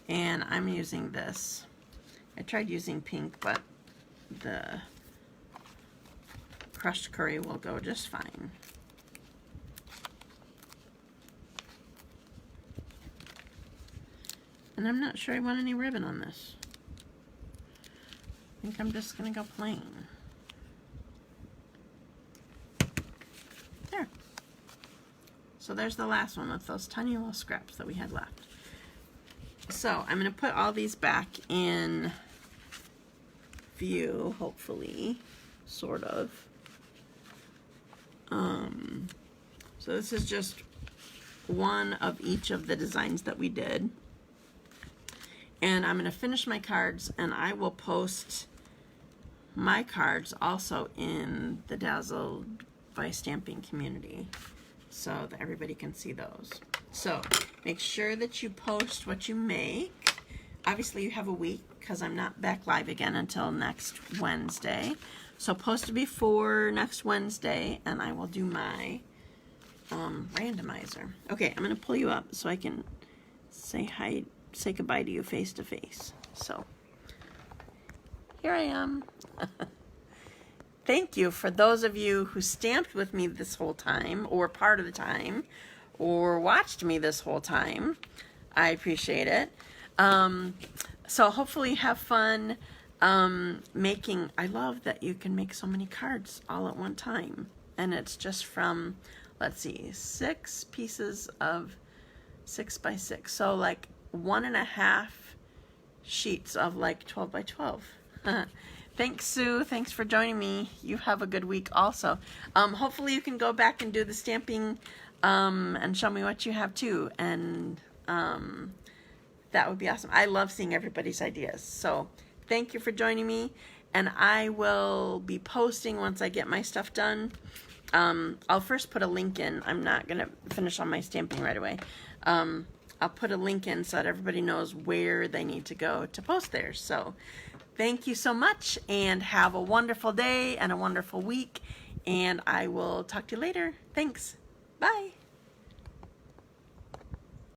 and I'm using this. I tried using pink, but the crushed curry will go just fine. And I'm not sure I want any ribbon on this. I think I'm just going to go plain. There. So there's the last one with those tiny little scraps that we had left. So I'm going to put all these back in view, hopefully, sort of. So this is just one of each of the designs that we did. And I'm going to finish my cards, and I will post my cards also in the Dazzled by Stamping community so that everybody can see those. So make sure that you post what you make. Obviously you have a week because I'm not back live again until next Wednesday. So post it before next Wednesday, and I will do my randomizer. Okay, I'm going to pull you up so I can say hi, say goodbye to you face to face. So here I am. Thank you for those of you who stamped with me this whole time, or part of the time, or watched me this whole time. I appreciate it. So hopefully you have fun making. I love that you can make so many cards all at one time. And it's just from, let's see, 6 pieces of 6 by 6. So like 1.5 sheets of like 12 by 12. Thanks, Sue. Thanks for joining me. You have a good week also. Hopefully you can go back and do the stamping and show me what you have too. And that would be awesome. I love seeing everybody's ideas. So thank you for joining me. And I will be posting once I get my stuff done. I'll first put a link in. I'm not going to finish on my stamping right away. I'll put a link in so that everybody knows where they need to go to post theirs. So thank you so much, and have a wonderful day and a wonderful week, and I will talk to you later. Thanks. Bye.